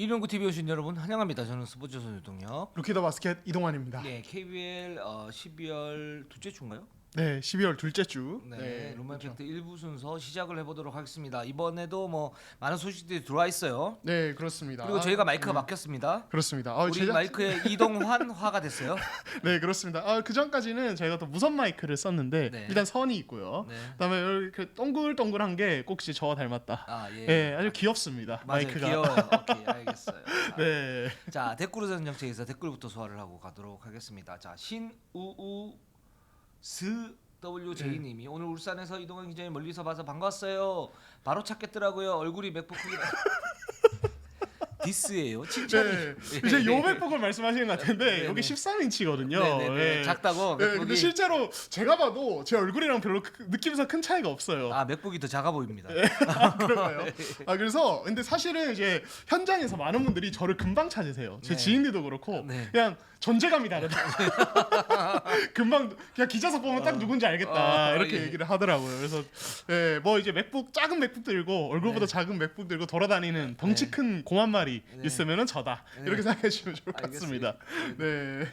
1연구 TV 오신 여러분 환영합니다. 저는 스포츠 선수 동혁. 루키더 바스켓 이동환입니다. 네, KBL 12월 둘째 주인가요? 네, 12월 둘째 주. 네, 룸마이팩트 1부 순서 시작을 해보도록 하겠습니다. 이번에도 뭐 많은 소식들이 들어와 있어요. 네, 그렇습니다. 그리고 저희가 마이크가 바뀌었습니다. 그렇습니다. 우리 마이크의 이동환화가 됐어요. 네, 그렇습니다. 그 전까지는 저희가 또 무선 마이크를 썼는데 네. 일단 선이 있고요. 네. 그다음에 이렇게 동글동글한 게 꼭 저와 닮았다. 아 예. 네, 아주 귀엽습니다. 맞아요, 마이크가. 귀여워요. 오케이, 알겠어요. 네. 자, 댓글 우선 정책에서 댓글부터 소화를 하고 가도록 하겠습니다. 자, 신우우 WJ님이 오늘 울산에서 이동환 기자님 멀리서 봐서 반가웠어요. 바로 찾겠더라고요. 얼굴이 맥북 크기라. 디스예요. 칭찬이. 네. 이제 요 맥북을 말씀하시는 것 같은데 네, 여기 네. 13인치거든요. 네네네. 작다고 네, 맥북이. 근데 실제로 제가 봐도 제 얼굴이랑 별로 느낌상 큰 차이가 없어요. 아, 맥북이 더 작아 보입니다. 그런가요? 그래서 근데 사실은 이제 현장에서 많은 분들이 저를 금방 찾으세요. 제 네. 지인들도 그렇고 네. 그냥 존재감이 다르다. 금방 그냥 기자석 보면 딱 누군지 알겠다 이렇게 예. 얘기를 하더라고요. 그래서 예, 뭐 이제 맥북 작은 맥북 들고 얼굴보다 네. 작은 맥북 들고 돌아다니는 덩치 네. 큰 고만 말이 네. 있으면은 저다 네. 이렇게 생각해 주시면 좋을 것 알겠습니다. 같습니다. 네.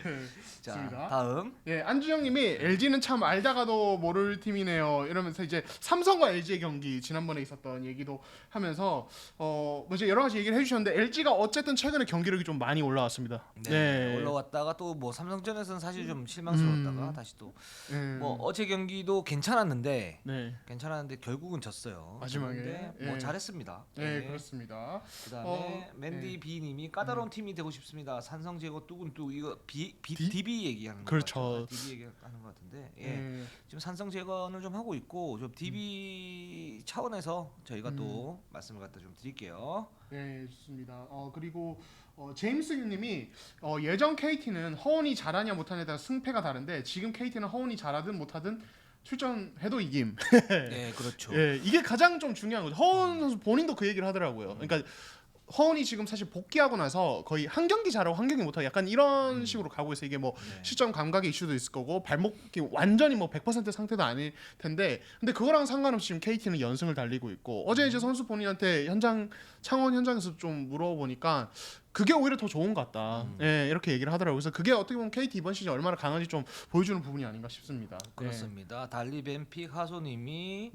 자, 좋습니다. 다음. 예, 안주영님이 LG는 참 알다가도 모를 팀이네요. 이러면서 이제 삼성과 LG의 경기 지난번에 있었던 얘기도 하면서 뭐 이제 여러 가지 얘기를 해주셨는데 LG가 어쨌든 최근에 경기력이 좀 많이 올라왔습니다. 네. 올라왔다가 또 뭐 삼성전에서는 사실 좀 실망스러웠다가 다시 또 뭐 어제 경기도 괜찮았는데 결국은 졌어요. 마지막에. 졌는데 뭐 예. 잘했습니다. 네, 그렇습니다. 그다음에 맨디 B님이 까다로운 팀이 되고 싶습니다. 산성 제거 뚜근뚜 이거 DB 얘기하는 거 그렇죠. DB 얘기하는 것 같은데 예. 지금 산성 제거는 좀 하고 있고 좀 DB 차원에서 저희가 또 말씀을 갖다 좀 드릴게요. 네, 좋습니다. 그리고 제임스님이 예전 KT는 허원이 잘하냐 못하냐에 따라 승패가 다른데 지금 KT는 허원이 잘하든 못하든 출전해도 이김. 네, 그렇죠. 예, 이게 가장 좀 중요한 거죠. 허원 선수 본인도 그 얘기를 하더라고요. 그러니까 허원이 지금 사실 복귀하고 나서 거의 한 경기 잘하고 한 경기 못하고 약간 이런 식으로 가고 있어요. 이게 뭐 시점 감각의 이슈도 있을 거고 발목이 완전히 뭐 100% 상태도 아닐 텐데 근데 그거랑 상관없이 지금 KT는 연승을 달리고 있고 어제 이제 선수 본인한테 창원 현장에서 좀 물어보니까 그게 오히려 더 좋은 것 같다. 예, 이렇게 얘기를 하더라고요. 그래서 그게 어떻게 보면 KT 이번 시즌 얼마나 강한지 좀 보여주는 부분이 아닌가 싶습니다. 그렇습니다. 달리 벤픽 하소님이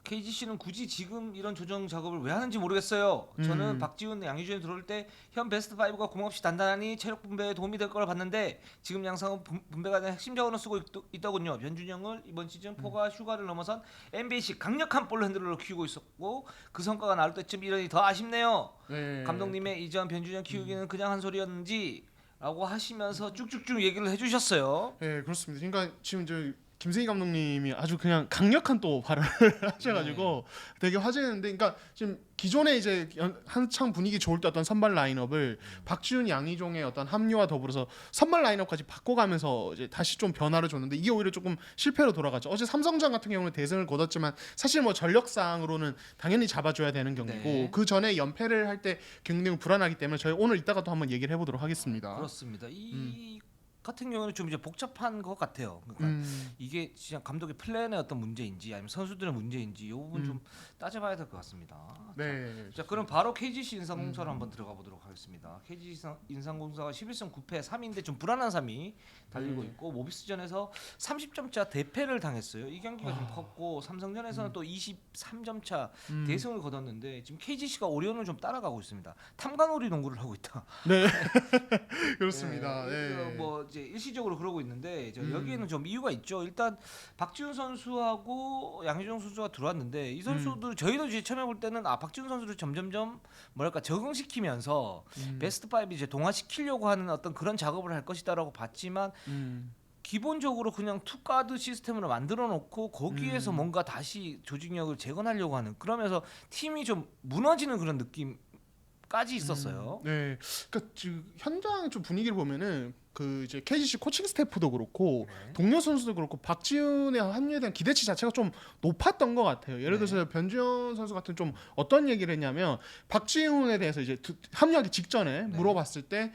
KGC는 굳이 지금 이런 조정 작업을 왜 하는지 모르겠어요. 저는 박지훈, 양희준이 들어올 때 현 베스트 5가 공없이 단단하니 체력 분배에 도움이 될 걸 봤는데 지금 양상은 분배가 된 핵심 자원을 쓰고 있더군요. 변준영을 이번 시즌 포가 휴가를 넘어선 NBA식 강력한 볼 핸들러로 키우고 있었고 그 성과가 나올 때쯤 이러니 더 아쉽네요. 네. 감독님의 이전 변준영 키우기는 그냥 한 소리였는지 라고 하시면서 쭉쭉쭉 얘기를 해주셨어요. 네, 그렇습니다. 그러니까 지금 저 김세희 감독님이 아주 그냥 강력한 또 발언을 하셔가지고 되게 화제였는데, 그러니까 지금 기존에 이제 한창 분위기 좋을 때 어떤 선발 라인업을 박지훈, 양희종의 어떤 합류와 더불어서 선발 라인업까지 바꿔가면서 이제 다시 좀 변화를 줬는데 이게 오히려 조금 실패로 돌아갔죠. 어제 삼성전 같은 경우는 대승을 거뒀지만 사실 뭐 전력상으로는 당연히 잡아줘야 되는 경기고 그 전에 연패를 할 때 굉장히 불안하기 때문에 저희 오늘 이따가 또 한번 얘기를 해보도록 하겠습니다. 그렇습니다. 이 같은 경우는 좀 이제 복잡한 것 같아요. 그러니까 이게 진짜 감독의 플랜의 어떤 문제인지 아니면 선수들의 문제인지 이 부분 좀 따져봐야 될 것 같습니다. 네. 자, 그럼 바로 KGC 인상공사로 한번 들어가 보도록 하겠습니다. KGC 인상공사가 11승 9패 3위인데 좀 불안한 3위 달리고 있고 모비스전에서 30점차 대패를 당했어요. 이 경기가 좀 컸고 삼성전에서는 또 23점 차 대승을 거뒀는데 지금 KGC가 오리온을 좀 따라가고 있습니다. 탐관오리 농구를 하고 있다. 네. 그렇습니다. 네. 뭐 이제 일시적으로 그러고 있는데 여기에는 좀 이유가 있죠. 일단 박지훈 선수하고 양희종 선수가 들어왔는데 이 선수들 저희도 이제 처음에 볼 때는 박지훈 선수를 점점점 뭐랄까 적응시키면서 베스트 5 이제 동화시키려고 하는 어떤 그런 작업을 할 것이다라고 봤지만 기본적으로 그냥 투가드 시스템을 만들어 놓고 거기에서 뭔가 다시 조직력을 재건하려고 하는, 그러면서 팀이 좀 무너지는 그런 느낌까지 있었어요. 네, 그러니까 지금 현장 좀 분위기를 보면은 그 이제 KGC 코칭 스태프도 그렇고 동료 선수도 그렇고 박지훈의 합류에 대한 기대치 자체가 좀 높았던 것 같아요. 예를 들어서 변지현 선수 같은 좀 어떤 얘기를 했냐면 박지훈에 대해서 이제 합류하기 직전에 물어봤을 때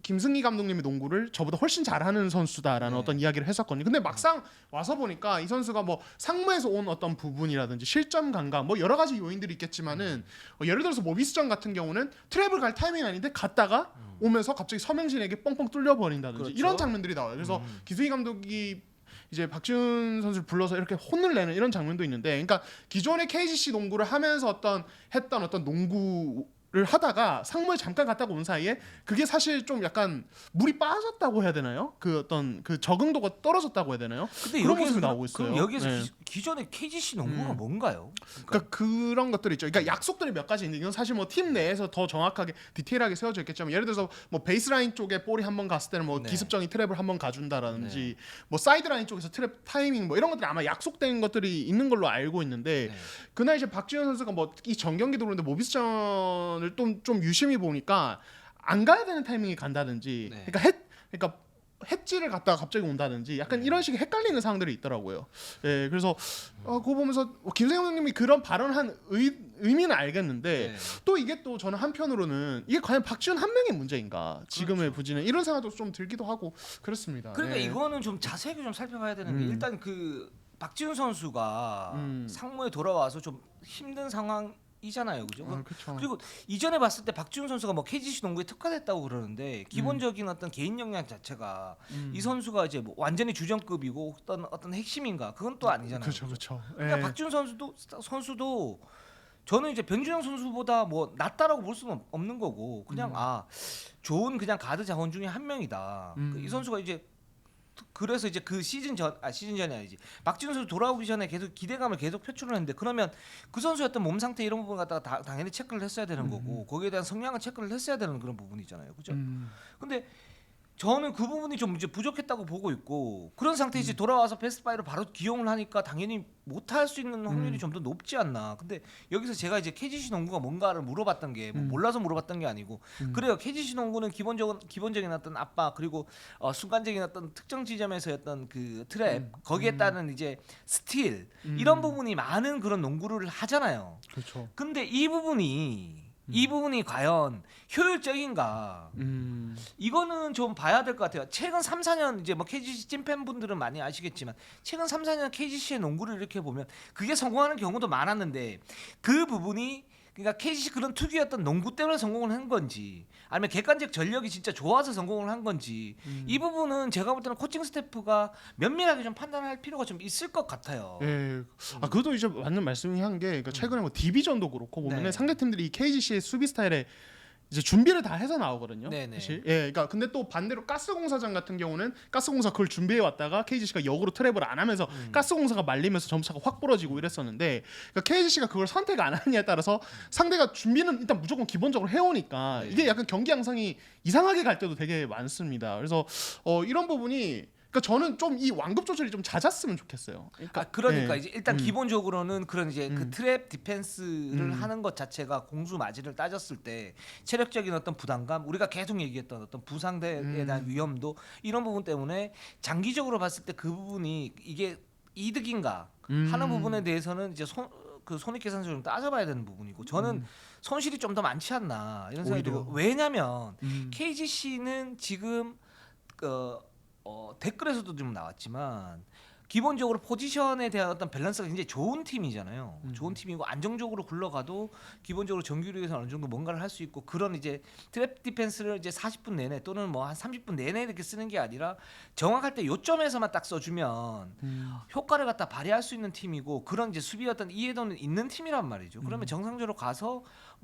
김승희 감독님의 농구를 저보다 훨씬 잘하는 선수다라는 네. 어떤 이야기를 했었거든요. 근데 막상 와서 보니까 이 선수가 뭐 상무에서 온 어떤 부분이라든지 실점 감각 뭐 여러 가지 요인들이 있겠지만은 예를 들어서 모비스전 같은 경우는 트랩을 갈 타이밍이 아닌데 갔다가 오면서 갑자기 서명진에게 뻥뻥 뚫려 버린다든지 그렇죠. 이런 장면들이 나와요. 그래서 김승희 감독이 이제 박지훈 선수를 불러서 이렇게 혼을 내는 이런 장면도 있는데, 그러니까 기존의 KGC 농구를 하면서 했던 어떤 농구를 하다가 상무에 잠깐 갔다가 온 사이에 그게 사실 좀 약간 물이 빠졌다고 해야 되나요? 그 어떤 그 적응도가 떨어졌다고 해야 되나요? 근데 그런 여기에서 모습이 나오고 있어요. 그럼 여기서 네. 기존의 KGC 농구가 뭔가요? 그러니까 그런 것들이 있죠. 그러니까 약속들이 몇 가지 있는데 이건 사실 뭐 팀 내에서 더 정확하게 디테일하게 세워져 있겠지만, 예를 들어서 뭐 베이스라인 쪽에 볼이 한번 갔을 때는 뭐 네. 기습적인 트랩을 한번 가준다라든지 뭐 사이드라인 쪽에서 트랩 타이밍 뭐 이런 것들이 아마 약속된 것들이 있는 걸로 알고 있는데, 네. 그날 이제 박지현 선수가 뭐 이 전경기도 그런데 모비스전을 좀 유심히 보니까 안 가야 되는 타이밍에 간다든지, 네. 그러니까 햇지를 갔다가 갑자기 온다든지 약간 이런 식의 헷갈리는 상황들이 있더라고요. 예, 그래서 그거 보면서 김세형 감독님이 그런 발언한 의미는 알겠는데 네. 또 이게 또 저는 한편으로는 이게 과연 박지훈 한 명의 문제인가 지금의 부진은, 이런 생각도 좀 들기도 하고 그렇습니다. 그러니까 예. 이거는 좀 자세하게 좀 살펴봐야 되는 게, 일단 그 박지훈 선수가 상무에 돌아와서 좀 힘든 상황이잖아요, 그죠? 그렇죠. 그리고 이전에 봤을 때 박지훈 선수가 뭐 KGC 농구에 특화됐다고 그러는데 기본적인 어떤 개인 역량 자체가 이 선수가 이제 뭐 완전히 주전급이고 어떤 핵심인가, 그건 또 아니잖아요. 그렇죠, 그렇죠. 그러니까 예. 박지훈 선수도 저는 이제 변준영 선수보다 뭐 낫다라고 볼 수는 없는 거고, 그냥 좋은 그냥 가드 자원 중에 한 명이다. 이 선수가 이제 그래서 이제 그 시즌 전이 아니지, 박지훈 선수 돌아오기 전에 계속 기대감을 계속 표출을 했는데, 그러면 그 선수의 어떤 몸 상태 이런 부분 갖다가 당연히 체크를 했어야 되는 거고, 거기에 대한 성향을 체크를 했어야 되는 그런 부분이잖아요, 그죠? 근데 저는 그 부분이 좀 이제 부족했다고 보고 있고, 그런 상태에 이제 돌아와서 베스트바이로 바로 기용을 하니까 당연히 못할 수 있는 확률이 좀 더 높지 않나. 근데 여기서 제가 이제 KGC 농구가 뭔가를 물어봤던 게 뭐 몰라서 물어봤던 게 아니고, 그래요. KGC 농구는 기본적인 어떤 압박, 그리고 순간적인 어떤 특정 지점에서의 어떤 그 트랩, 거기에 따른 이제 스틸, 이런 부분이 많은 그런 농구를 하잖아요. 그렇죠. 근데 이 부분이 과연 효율적인가? 이거는 좀 봐야 될 것 같아요. 최근 3, 4년 이제 뭐 KGC 찐팬분들은 많이 아시겠지만, 최근 3, 4년 KGC의 농구를 이렇게 보면 그게 성공하는 경우도 많았는데, 그 부분이 그러니까 KGC 그런 특유였던 농구 때문에 성공을 한 건지, 아니면 객관적 전력이 진짜 좋아서 성공을 한 건지, 이 부분은 제가 볼 때는 코칭 스태프가 면밀하게 좀 판단할 필요가 좀 있을 것 같아요. 예. 그것도 이제 맞는 말씀이 한 게, 그러니까 최근에 뭐 디비전도 그렇고 보면은 네. 상대 팀들이 이 KGC의 수비 스타일에 이제 준비를 다 해서 나오거든요. 네네. 사실. 예, 그러니까 근데 또 반대로 가스공사장 같은 경우는 가스공사 그걸 준비해 왔다가 KGC가 역으로 트랩을 안 하면서 가스공사가 말리면서 점수차가 확 벌어지고 이랬었는데, 그러니까 KGC가 그걸 선택 안 하느냐에 따라서 상대가 준비는 일단 무조건 기본적으로 해오니까 네. 이게 약간 경기 양상이 이상하게 갈 때도 되게 많습니다. 그래서 이런 부분이, 그러니까 저는 좀 이 완급 조절이 좀 잦았으면 좋겠어요. 그러니까 예. 이제 일단 기본적으로는 그런 이제 그 트랩 디펜스를 하는 것 자체가 공수 마진을 따졌을 때 체력적인 어떤 부담감, 우리가 계속 얘기했던 어떤 부상대에 대한 위험도, 이런 부분 때문에 장기적으로 봤을 때 그 부분이 이게 이득인가 하는 부분에 대해서는 이제 손익계산서 좀 따져봐야 되는 부분이고, 저는 손실이 좀 더 많지 않나 이런 생각이 들고, 왜냐면 KGC는 지금 댓글에서도 좀 나왔지만 기본적으로 포지션에 대한 어떤 밸런스가 굉장히 좋은 팀이잖아요. 좋은 팀이고 안정적으로 굴러가도 기본적으로 정규리그에서 어느 정도 뭔가를 할 수 있고, 그런 이제 트랩 디펜스를 이제 40분 내내 또는 뭐 한 30분 내내 이렇게 쓰는 게 아니라 정확할 때 요점에서만 딱 써주면 효과를 갖다 발휘할 수 있는 팀이고, 그런 이제 수비 어떤 이해도는 있는 팀이란 말이죠. 그러면 정상적으로 가서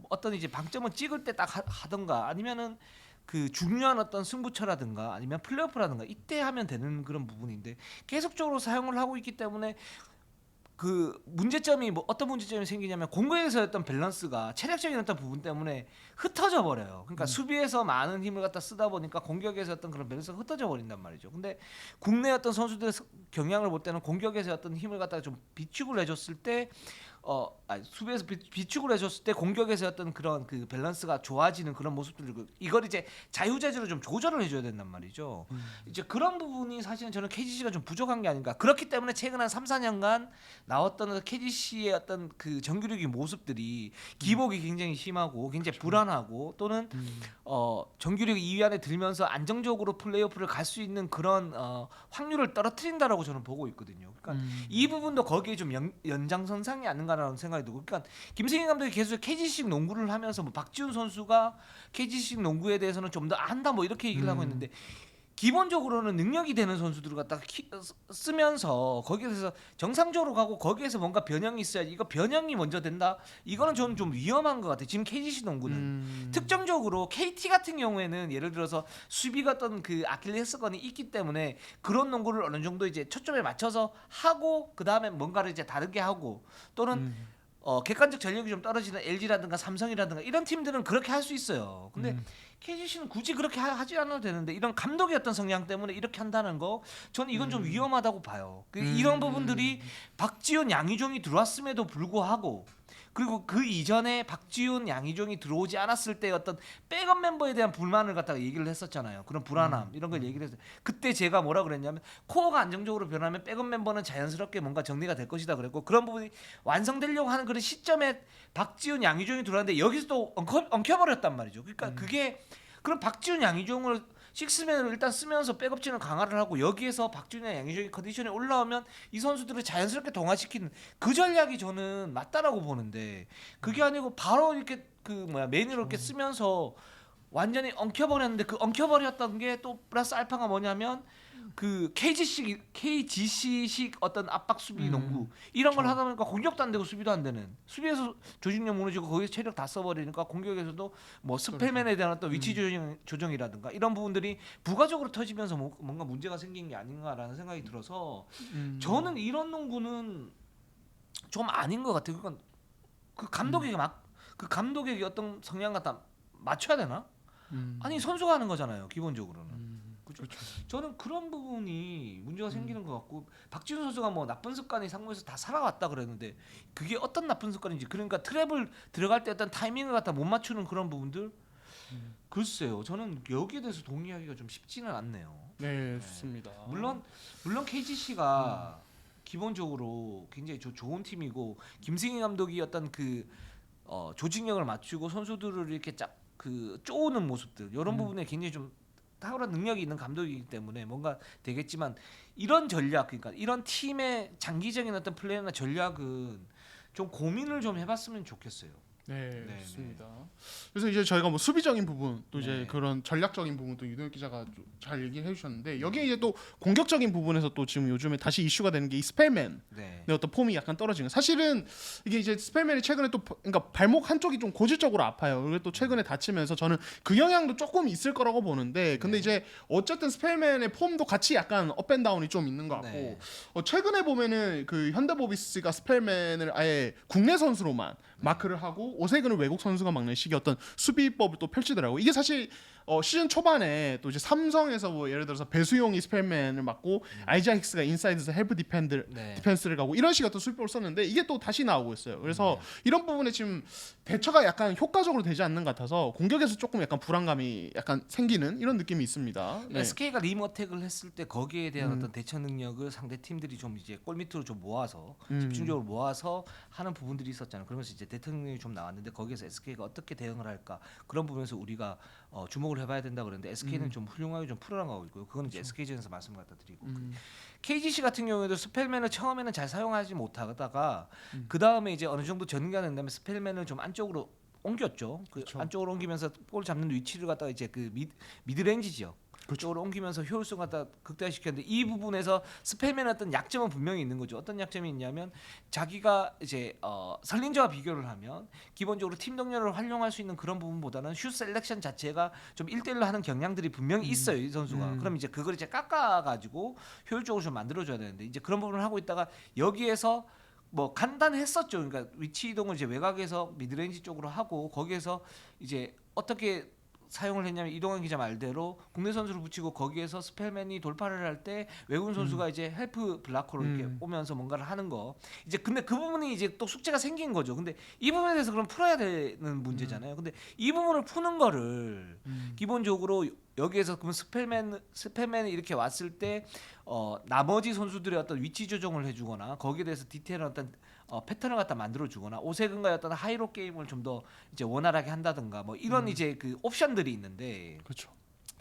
어떤 이제 방점을 찍을 때 딱 하던가, 아니면은 그 중요한 어떤 승부처라든가 아니면 플레이오프라든가 이때 하면 되는 그런 부분인데, 계속적으로 사용을 하고 있기 때문에 그 문제점이 뭐 어떤 문제점이 생기냐면, 공격에서 어떤 밸런스가 체력적인 어떤 부분 때문에 흩어져 버려요. 그러니까 수비에서 많은 힘을 갖다 쓰다 보니까 공격에서 어떤 그런 밸런스가 흩어져 버린단 말이죠. 근데 국내 어떤 선수들의 경향을 볼 때는 공격에서 어떤 힘을 갖다가 좀 비축을 해줬을 때 수비에서 비축을 해줬을 때 공격에서 어떤 그런 그 밸런스가 좋아지는 그런 모습들을 이걸 이제 자유자재로 좀 조절을 해줘야 된단 말이죠. 이제 그런 부분이 사실은 저는 KGC가 좀 부족한 게 아닌가. 그렇기 때문에 최근 한 3, 4년간 나왔던 KGC의 어떤 그 정규리그 모습들이 기복이 굉장히 심하고 굉장히 불안하고 또는 정규리그 2위 안에 들면서 안정적으로 플레이오프를 갈 수 있는 그런 확률을 떨어뜨린다라고 저는 보고 있거든요. 그러니까 이 부분도 거기에 좀 연장선상이 아닌가라는 생각이 들고, 그러니까 김승희 감독이 계속 KG식 농구를 하면서 뭐 박지훈 선수가 KG식 농구에 대해서는 좀 더 안다 뭐 이렇게 얘기를 하고 있는데 기본적으로는 능력이 되는 선수들을 갖다가 쓰면서 거기에서 정상적으로 가고 거기에서 뭔가 변형이 있어야지. 이거 변형이 먼저 된다. 이거는 저는 좀 위험한 것 같아요. 지금 KGC 농구는 특정적으로 KT 같은 경우에는 예를 들어서 수비가 어떤 그 아킬레스건이 있기 때문에 그런 농구를 어느 정도 이제 초점에 맞춰서 하고 그 다음에 뭔가를 이제 다르게 하고 또는 객관적 전력이 좀 떨어지는 LG라든가 삼성이라든가 이런 팀들은 그렇게 할 수 있어요. 근데 KGC는 굳이 그렇게 하지 않아도 되는데 이런 감독의 어떤 성향 때문에 이렇게 한다는 거 저는 이건 좀 위험하다고 봐요. 이런 부분들이 박지훈, 양희종이 들어왔음에도 불구하고 그리고 그 이전에 박지훈, 양희종이 들어오지 않았을 때 어떤 백업 멤버에 대한 불만을 갖다가 얘기를 했었잖아요. 그런 불안함 이런 걸 얘기를 했어요. 그때 제가 뭐라 그랬냐면 코어가 안정적으로 변하면 백업 멤버는 자연스럽게 뭔가 정리가 될 것이다 그랬고 그런 부분이 완성되려고 하는 그런 시점에 박지훈, 양희종이 들어왔는데 여기서 또 엉켜버렸단 말이죠. 그러니까 그게 그럼 박지훈, 양희종을 식스맨을 일단 쓰면서 백업진을 강화를 하고 여기에서 박준이나 양희종이 컨디션이 올라오면 이 선수들을 자연스럽게 동화시키는 그 전략이 저는 맞다라고 보는데 그게 아니고 바로 이렇게 메뉴로 이렇게 쓰면서 완전히 엉켜버렸는데 그 엉켜버렸던 게 또 플러스 알파가 뭐냐면 그 KGC식 어떤 압박 수비 농구 이런 걸 하다 보니까 공격도 안 되고 수비도 안 되는 수비에서 조직력 무너지고 거기서 체력 다 써버리니까 공격에서도 뭐 스펠맨에 대한 어떤 위치 조정이라든가 이런 부분들이 부가적으로 터지면서 뭔가 문제가 생긴 게 아닌가라는 생각이 들어서 저는 이런 농구는 좀 아닌 것 같아요. 그러니까 그 감독에게 어떤 성향 갖다 맞춰야 되나? 아니 선수가 하는 거잖아요. 기본적으로는. 그렇죠. 저는 그런 부분이 문제가 생기는 것 같고 박지훈 선수가 뭐 나쁜 습관이 상무에서 다 살아왔다 그랬는데 그게 어떤 나쁜 습관인지 그러니까 트랩을 들어갈 때 어떤 타이밍을 갖다 못 맞추는 그런 부분들 글쎄요. 저는 여기에 대해서 동의하기가 좀 쉽지는 않네요. 네, 좋습니다. 물론 KGC가 기본적으로 굉장히 좋은 팀이고 김승희 감독이 어떤 조직력을 맞추고 선수들을 이렇게 쪼는 모습들 이런 부분에 굉장히 좀 탁월한 능력이 있는 감독이기 때문에 뭔가 되겠지만 이런 전략 그러니까 이런 팀의 장기적인 어떤 플레이나 전략은 좀 고민을 좀 해봤으면 좋겠어요. 네, 좋습니다. 그래서 이제 저희가 뭐 수비적인 부분 또 이제 네. 그런 전략적인 부분도 유동혁 기자가 잘 얘기해 주셨는데 여기에 이제 또 공격적인 부분에서 또 지금 요즘에 다시 이슈가 되는 게 이 스펠맨의 어떤 폼이 약간 떨어지는. 사실은 이게 이제 스펠맨이 최근에 또 그러니까 발목 한쪽이 좀 고질적으로 아파요. 그리고 또 최근에 다치면서 저는 그 영향도 조금 있을 거라고 보는데 근데 이제 어쨌든 스펠맨의 폼도 같이 약간 업앤다운이 좀 있는 것 같고 최근에 보면은 그 현대모비스가 스펠맨을 아예 국내 선수로만 마크를 하고 오세근을 외국 선수가 막는 식의 어떤 수비법을 또 펼치더라고. 이게 사실 시즌 초반에 또 이제 삼성에서 뭐 예를 들어서 배수용이 스펠맨을 맡고 아이자익스가 인사이드에서 헬프 디펜스를 가고 이런 식의 어떤 수비법을 썼는데 이게 또 다시 나오고 있어요. 그래서 이런 부분에 지금 대처가 약간 효과적으로 되지 않는 것 같아서 공격에서 조금 약간 불안감이 약간 생기는 이런 느낌이 있습니다. 네. SK가 리머택을 했을 때 거기에 대한 어떤 대처 능력을 상대 팀들이 좀 이제 골 밑으로 좀 모아서 집중적으로 모아서 하는 부분들이 있었잖아요. 그러면서 이제 대처 능력이 좀 나왔는데 거기에서 SK가 어떻게 대응을 할까 그런 부분에서 우리가 주목을 해봐야 된다 그랬는데 SK는 좀 훌륭하게 좀 풀어나가고 있고요. 그건 이제 SK전에서 말씀 갖다 드리고 KGC 같은 경우에도 스펠맨을 처음에는 잘 사용하지 못하다가 그 다음에 이제 어느 정도 전개가 된 다음에 스펠맨을 좀 안쪽으로 옮겼죠. 안쪽으로 옮기면서 볼 잡는 위치를 갖다가 이제 미드레인지 지역 그쪽으로 옮기면서 효율성 갖다 극대화시켰는데 이 부분에서 스펠맨의 어떤 약점은 분명히 있는 거죠. 어떤 약점이 있냐면 자기가 이제 설린저와 비교를 하면 기본적으로 팀 동료를 활용할 수 있는 그런 부분보다는 슛 셀렉션 자체가 좀 1대1로 하는 경향들이 분명히 있어요. 이 선수가. 그럼 이제 그걸 이제 깎아가지고 효율적으로 좀 만들어줘야 되는데 이제 그런 부분을 하고 있다가 여기에서 뭐 간단했었죠. 그러니까 위치 이동을 이제 외곽에서 미드레인지 쪽으로 하고 거기에서 이제 어떻게 사용을 했냐면 이동환 기자 말대로 국내 선수를 붙이고 거기에서 스펠맨이 돌파를 할 때 외국인 선수가 이제 헬프 블락커로 이렇게 오면서 뭔가를 하는 거. 이제 근데 그 부분이 이제 또 숙제가 생긴 거죠. 근데 이 부분에 대해서 그럼 풀어야 되는 문제잖아요. 근데 이 부분을 푸는 거를 기본적으로 여기에서 그럼 스펠맨이 이렇게 왔을 때 나머지 선수들의 어떤 위치 조정을 해주거나 거기에 대해서 디테일한 어떤 패턴을 갖다 만들어주거나 오세근과의 어떤 하이로 게임을 좀 더 이제 원활하게 한다든가 뭐 이런 이제 그 옵션들이 있는데 그렇죠.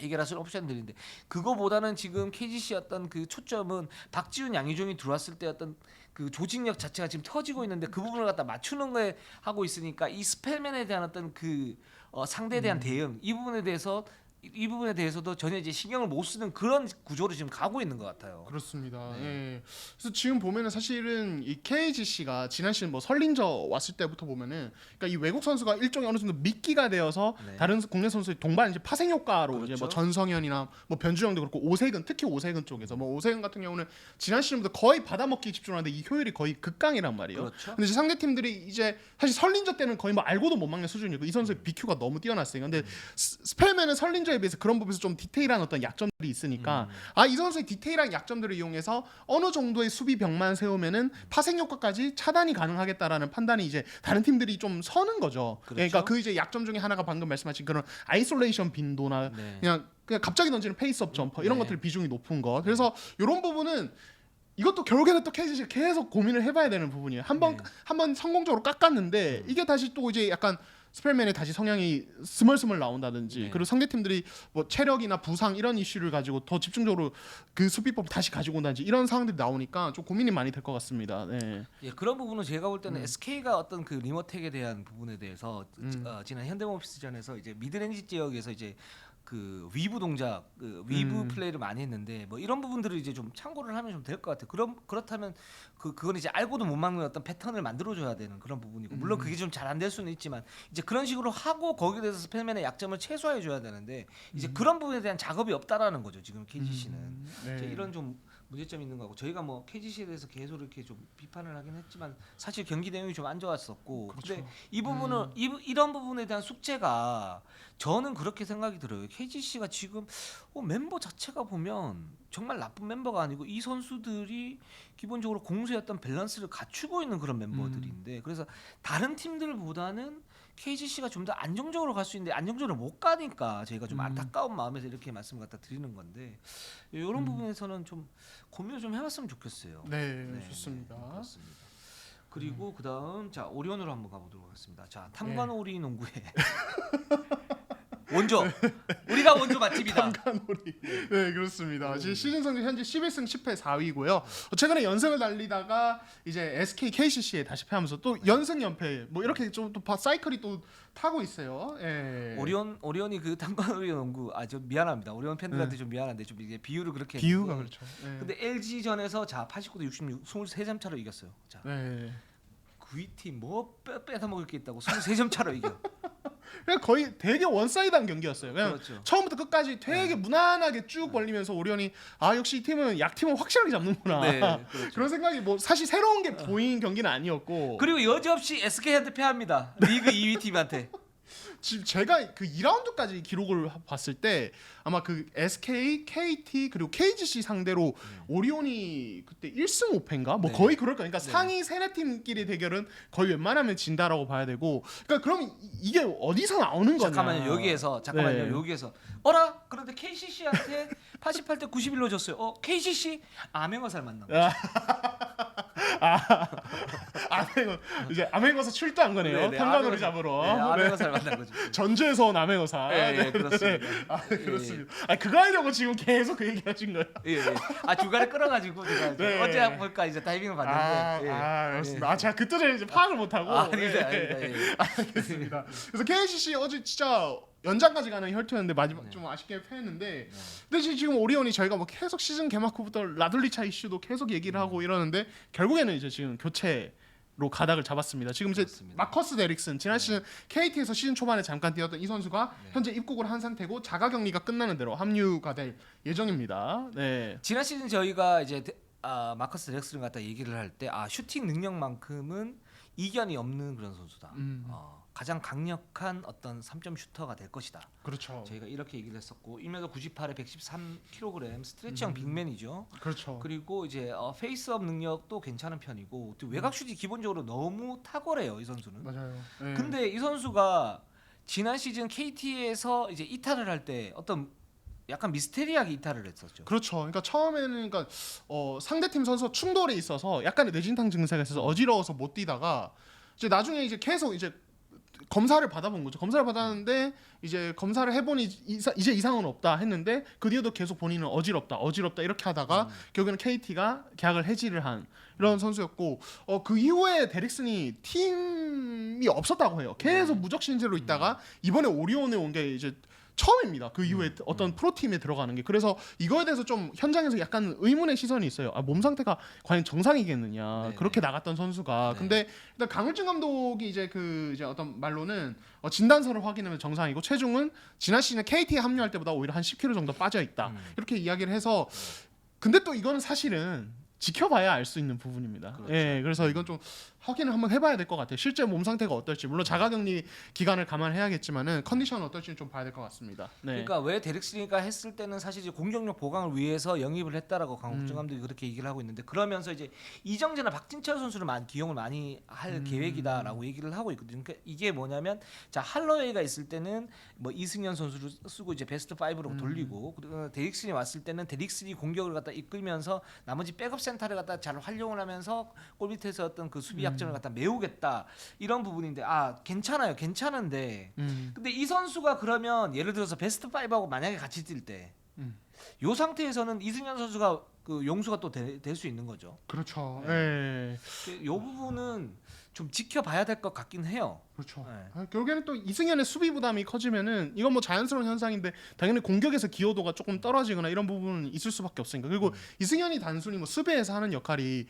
해결할 수 있는 옵션들인데 그거보다는 지금 KGC 어떤 그 초점은 박지훈 양희종이 들어왔을 때 어떤 그 조직력 자체가 지금 터지고 있는데 그 부분을 갖다 맞추는 거에 하고 있으니까 이 스펠맨에 대한 어떤 그 상대에 대한 대응 이 부분에 대해서도 전혀 이제 신경을 못 쓰는 그런 구조로 지금 가고 있는 것 같아요. 그렇습니다. 네. 예. 그래서 지금 보면은 사실은 이 KGC가 지난 시즌 뭐 설린저 왔을 때부터 보면은 그러니까 이 외국 선수가 일종의 어느 정도 미끼가 되어서 네. 다른 국내 선수의 동반 이제 파생 효과로 그렇죠. 이제 뭐 전성현이나 뭐 변주영도 그렇고 오세근 특히 오세근 쪽에서 뭐 오세근 같은 경우는 지난 시즌부터 거의 받아먹기 집중하는데 이 효율이 거의 극강이란 말이에요. 그렇죠. 근데 이제 상대 팀들이 이제 사실 설린저 때는 거의 뭐 알고도 못 막는 수준이고 이 선수의 BQ가 너무 뛰어났으니까 근데 스펠맨은 설린저에 비해서 그런 부분에서 좀 디테일한 어떤 약점들이 있으니까 이 선수의 디테일한 약점들을 이용해서 어느 정도의 수비 벽만 세우면은 파생 효과까지 차단이 가능하겠다라는 판단이 이제 다른 팀들이 좀 서는 거죠. 그렇죠. 그러니까 그 이제 약점 중에 하나가 방금 말씀하신 그런 아이솔레이션 빈도나 네. 그냥 갑자기 던지는 페이스업 점퍼 이런 네. 것들 비중이 높은 거. 그래서 이런 부분은 이것도 결국에는 또 KGC가 계속 고민을 해봐야 되는 부분이에요. 한번 성공적으로 깎았는데 이게 다시 또 이제 약간 스펠맨의 다시 성향이 스멀스멀 나온다든지 네. 그리고 상대 팀들이 뭐 체력이나 부상 이런 이슈를 가지고 더 집중적으로 그 수비법 다시 가지고 온다든지 이런 상황들이 나오니까 좀 고민이 많이 될 것 같습니다. 네. 예, 그런 부분은 제가 볼 때는 SK가 어떤 그 리머텍에 대한 부분에 대해서 지난 현대모비스전에서 이제 미드레인지 지역에서 이제 그 위브 동작, 그 위브 플레이를 많이 했는데 뭐 이런 부분들을 이제 좀 참고를 하면 좀 될 것 같아요. 그렇다면 그건 이제 알고도 못 막는 어떤 패턴을 만들어줘야 되는 그런 부분이고 물론 그게 좀 잘 안 될 수는 있지만 이제 그런 식으로 하고 거기에 대해서 스펠맨의 약점을 최소화해줘야 되는데 이제 그런 부분에 대한 작업이 없다라는 거죠. 지금 KGC는 네. 이런 좀 문제점이 있는 거고 저희가 뭐 KGC에 대해서 계속 이렇게 좀 비판을 하긴 했지만 사실 경기 내용이 좀 안 좋았었고 그렇죠. 근데 이 부분은 이런 부분에 대한 숙제가 저는 그렇게 생각이 들어요. KGC가 지금 멤버 자체가 보면 정말 나쁜 멤버가 아니고 이 선수들이 기본적으로 공수의 어떤 밸런스를 갖추고 있는 그런 멤버들인데 그래서 다른 팀들보다는 KGC가 좀 더 안정적으로 갈 수 있는데 안정적으로 못 가니까 저희가 좀 안타까운 마음에서 이렇게 말씀을 갖다 드리는 건데 이런 부분에서는 좀 고민을 좀 해봤으면 좋겠어요. 네, 좋습니다. 그렇습니다. 그리고 그다음 자 오리온으로 한번 가보도록 하겠습니다. 자 탐관오리 농구회 원조 우리가 원조 맛집이다. 탐관오리. 네, 그렇습니다. 지금 시즌 성적 현재 11승 10패 4위고요. 최근에 연승을 달리다가 이제 SK KCC에 다시 패하면서 또 연승 연패 뭐 이렇게 좀 또 사이클이 또 타고 있어요. 예. 오리온이 그 탐관오리 농구 좀 미안합니다. 오리온 팬들한테 좀 미안한데 좀 이게 비유를 그렇게 비유가 했는데. 그렇죠. 예. 근데 LG전에서 자 89대 66 23점 차로 이겼어요. 자 네. V팀 뭐 뺏어 먹을 게 있다고 23점 차로 이겨. 그냥 거의 되게 원사이드한 경기였어요. 그냥 그렇죠. 처음부터 끝까지 되게 무난하게 쭉 벌리면서 오리온이 역시 이 팀은 약팀은 확실하게 잡는구나. 네, 그렇죠. 그런 생각이 뭐 사실 새로운 게 보인 경기는 아니었고. 그리고 여지없이 SK한테 패합니다. 리그 2위 팀한테. 지금 제가 그 2라운드까지 기록을 봤을 때 아마 그 SK, KT 그리고 KGC 상대로 오리온이 그때 1승 5패인가 뭐 네. 거의 그럴 거예요. 그러니까 네. 상위 세네 팀끼리 대결은 거의 웬만하면 진다라고 봐야 되고. 그러니까 그럼 이게 어디서 나오는 거냐? 잠깐만요. 여기에서 네. 여기에서 어라? 그런데 KCC한테 88대 91로 졌어요. KCC 암행어살 만난 거죠. 이제 암행어사 출두한 거네요. 네, 네, 탐관오리 암행어사. 잡으러. 네, 암행어살 만난 거죠. 전주에서 온 암행어사. 네, 그렇습니다. 그렇습니다. 그거 하려고 지금 계속 그 얘기 하신 거예요. 예. 중간에 끌어가지고 제가 네. 어제 볼까 이제 타이밍을 봤는데. 그렇습니다. 제가 그때 전에 이제 파악을 못하고. 아닙니다. 예. 알겠습니다. 그래서 KCC 어제 진짜 연장까지 가는 혈투였는데 마지막 좀 아쉽게 패했는데 근데 지금 오리온이 저희가 뭐 계속 시즌 개막 후부터 라둘리차 이슈도 계속 얘기를 하고 이러는데 결국에는 이제 지금 교체로 가닥을 잡았습니다. 지금 이제 그렇습니다. 마커스 데릭슨 지난 시즌 KT에서 시즌 초반에 잠깐 뛰었던 이 선수가 현재 입국을 한 상태고 자가격리가 끝나는 대로 합류가 될 예정입니다. 네. 지난 시즌 저희가 이제 마커스 렉스를 갖다 얘기를 할 때 슈팅 능력만큼은 이견이 없는 그런 선수다. 음. 가장 강력한 어떤 3점 슈터가 될 것이다. 그렇죠. 저희가 이렇게 얘기를 했었고 1m 98에 113kg 스트레치형 빅맨이죠. 그렇죠. 그리고 이제 페이스업 능력도 괜찮은 편이고 또 외곽 슛이 기본적으로 너무 탁월해요 이 선수는. 맞아요. 네. 근데 이 선수가 지난 시즌 KT에서 이제 이탈을 할 때 어떤 약간 미스테리하게 이탈을 했었죠. 그렇죠. 그러니까 처음에는 그러니까 상대팀 선수 충돌이 있어서 약간의 뇌진탕 증세가 있어서 어지러워서 못 뛰다가 이제 나중에 이제 계속 이제 검사를 받아본 거죠. 검사를 받았는데 이제 검사를 해보니 이제 이상은 없다 했는데 그 뒤에도 계속 본인은 어지럽다 이렇게 하다가 결국에는 KT가 계약을 해지를 한 이런 선수였고 그 이후에 데릭슨이 팀이 없었다고 해요. 계속 무적 신세로 있다가 이번에 오리온에 온 게 이제 처음입니다. 그 이후에 어떤 프로팀에 들어가는 게. 그래서 이거에 대해서 좀 현장에서 약간 의문의 시선이 있어요. 몸 상태가 과연 정상이겠느냐. 네네. 그렇게 나갔던 선수가. 네. 근데 일단 강일준 감독이 이제 이제 어떤 말로는 진단서를 확인하면 정상이고 체중은 지난 시즌에 KT에 합류할 때보다 오히려 한 10kg 정도 빠져 있다. 이렇게 이야기를 해서 근데 또 이거는 사실은 지켜봐야 알 수 있는 부분입니다. 그렇죠. 예, 그래서 이건 좀 확인을 한번 해봐야 될 것 같아요. 실제 몸 상태가 어떨지 물론 자가격리 기간을 감안해야겠지만은 컨디션은 어떨지는 좀 봐야 될 것 같습니다. 네. 그러니까 왜 데릭슨이가 했을 때는 사실 이제 공격력 보강을 위해서 영입을 했다라고 강국정 감독이 그렇게 얘기를 하고 있는데 그러면서 이제 이정재나 박진철 선수를 기용을 많이 할 계획이다라고 얘기를 하고 있거든요. 그러니까 이게 뭐냐면 자 할러웨이가 있을 때는 뭐 이승현 선수를 쓰고 이제 베스트 5로 돌리고 그리고 데릭슨이 왔을 때는 데릭슨이 공격을 갖다 이끌면서 나머지 백업 센터를 갖다 잘 활용을 하면서 골 밑에서 어떤 그 수비 약점을 갖다 메우겠다 이런 부분인데 괜찮아요. 괜찮은데 근데 이 선수가 그러면 예를 들어서 베스트 5하고 만약에 같이 뛸 때 이 상태에서는 이승현 선수가 그 용수가 또 될 수 있는 거죠. 그렇죠. 네. 예. 이 부분은 좀 지켜봐야 될 것 같긴 해요. 그렇죠. 네. 결국에는 또 이승현의 수비 부담이 커지면은 이건 뭐 자연스러운 현상인데 당연히 공격에서 기여도가 조금 떨어지거나 이런 부분은 있을 수밖에 없으니까. 그리고 이승현이 단순히 뭐 수비에서 하는 역할이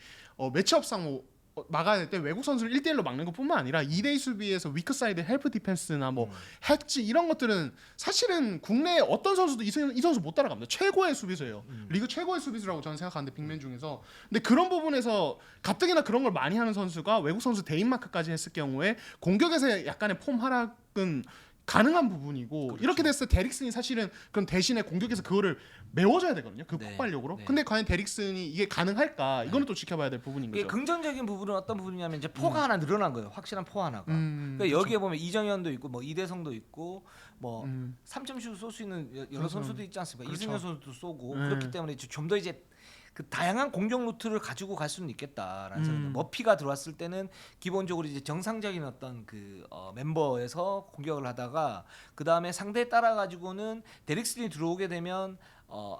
매치업상 뭐 막아야 될 때 외국 선수를 1대1로 막는 것뿐만 아니라 2대2 수비에서 위크 사이드 헬프 디펜스나 뭐 해치 이런 것들은 사실은 국내 어떤 선수도 이 선수 못 따라갑니다. 최고의 수비수예요. 리그 최고의 수비수라고 저는 생각하는데 빅맨 중에서. 근데 그런 부분에서 가뜩이나 그런 걸 많이 하는 선수가 외국 선수 대인마크까지 했을 경우에 공격에서 약간의 폼 하락은 가능한 부분이고 그렇죠. 이렇게 됐을 때 데릭슨이 사실은 그럼 대신에 공격에서 그거를 메워줘야 되거든요. 그 네. 폭발력으로. 네. 근데 과연 데릭슨이 이게 가능할까? 이거는 또 지켜봐야 될 부분인 이게 거죠. 긍정적인 부분은 어떤 부분이냐면 이제 포가 하나 늘어난 거예요. 확실한 포 하나가. 그러니까 여기에 보면 이정현도 있고 뭐 이대성도 있고 뭐 3점슛 쏠 수 있는 여러 그렇죠. 선수도 있지 않습니까? 그렇죠. 이승현 선수도 쏘고 네. 그렇기 때문에 좀 더 이제 그 다양한 공격 루트를 가지고 갈 수는 있겠다라는 생각이 머피가 들어왔을 때는 기본적으로 이제 정상적인 어떤 그 멤버에서 공격을 하다가 그 다음에 상대에 따라 가지고는 데릭슨이 들어오게 되면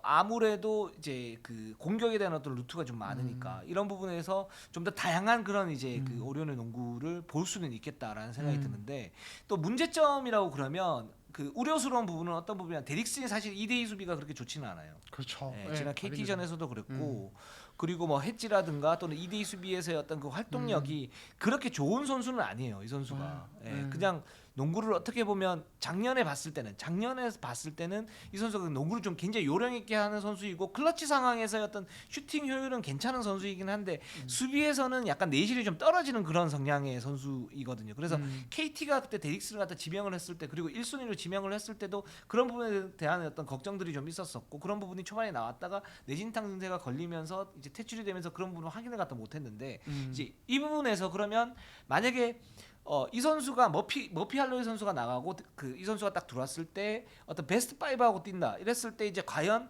아무래도 이제 그 공격에 대한 어떤 루트가 좀 많으니까 이런 부분에서 좀 더 다양한 그런 이제 그 오리온의 농구를 볼 수는 있겠다라는 생각이 드는데 또 문제점이라고 그러면 그 우려스러운 부분은 어떤 부분이냐 데릭슨이 사실 2대2 수비가 그렇게 좋지는 않아요. 그렇죠. 네, 지난 KT전에서도 그랬고 그리고 뭐 해지라든가 또는 2대2 수비에서의 어떤 그 활동력이 그렇게 좋은 선수는 아니에요. 이 선수가. 그냥 농구를 어떻게 보면 작년에 봤을 때는 이 선수가 농구를 좀 굉장히 요령 있게 하는 선수이고 클러치 상황에서의 어떤 슈팅 효율은 괜찮은 선수이긴 한데 수비에서는 약간 내실이 좀 떨어지는 그런 성향의 선수이거든요. 그래서 KT가 그때 데릭슨을 갖다 지명을 했을 때 그리고 1순위로 지명을 했을 때도 그런 부분에 대한 어떤 걱정들이 좀 있었었고 그런 부분이 초반에 나왔다가 내진탕 증세가 걸리면서 이제 퇴출이 되면서 그런 부분을 확인을 갖다 못했는데 이제 이 부분에서 그러면 만약에 이 선수가 머피 할로웨이 선수가 나가고 그 이 선수가 딱 들어왔을 때 어떤 베스트 5하고 뛴다 이랬을 때 이제 과연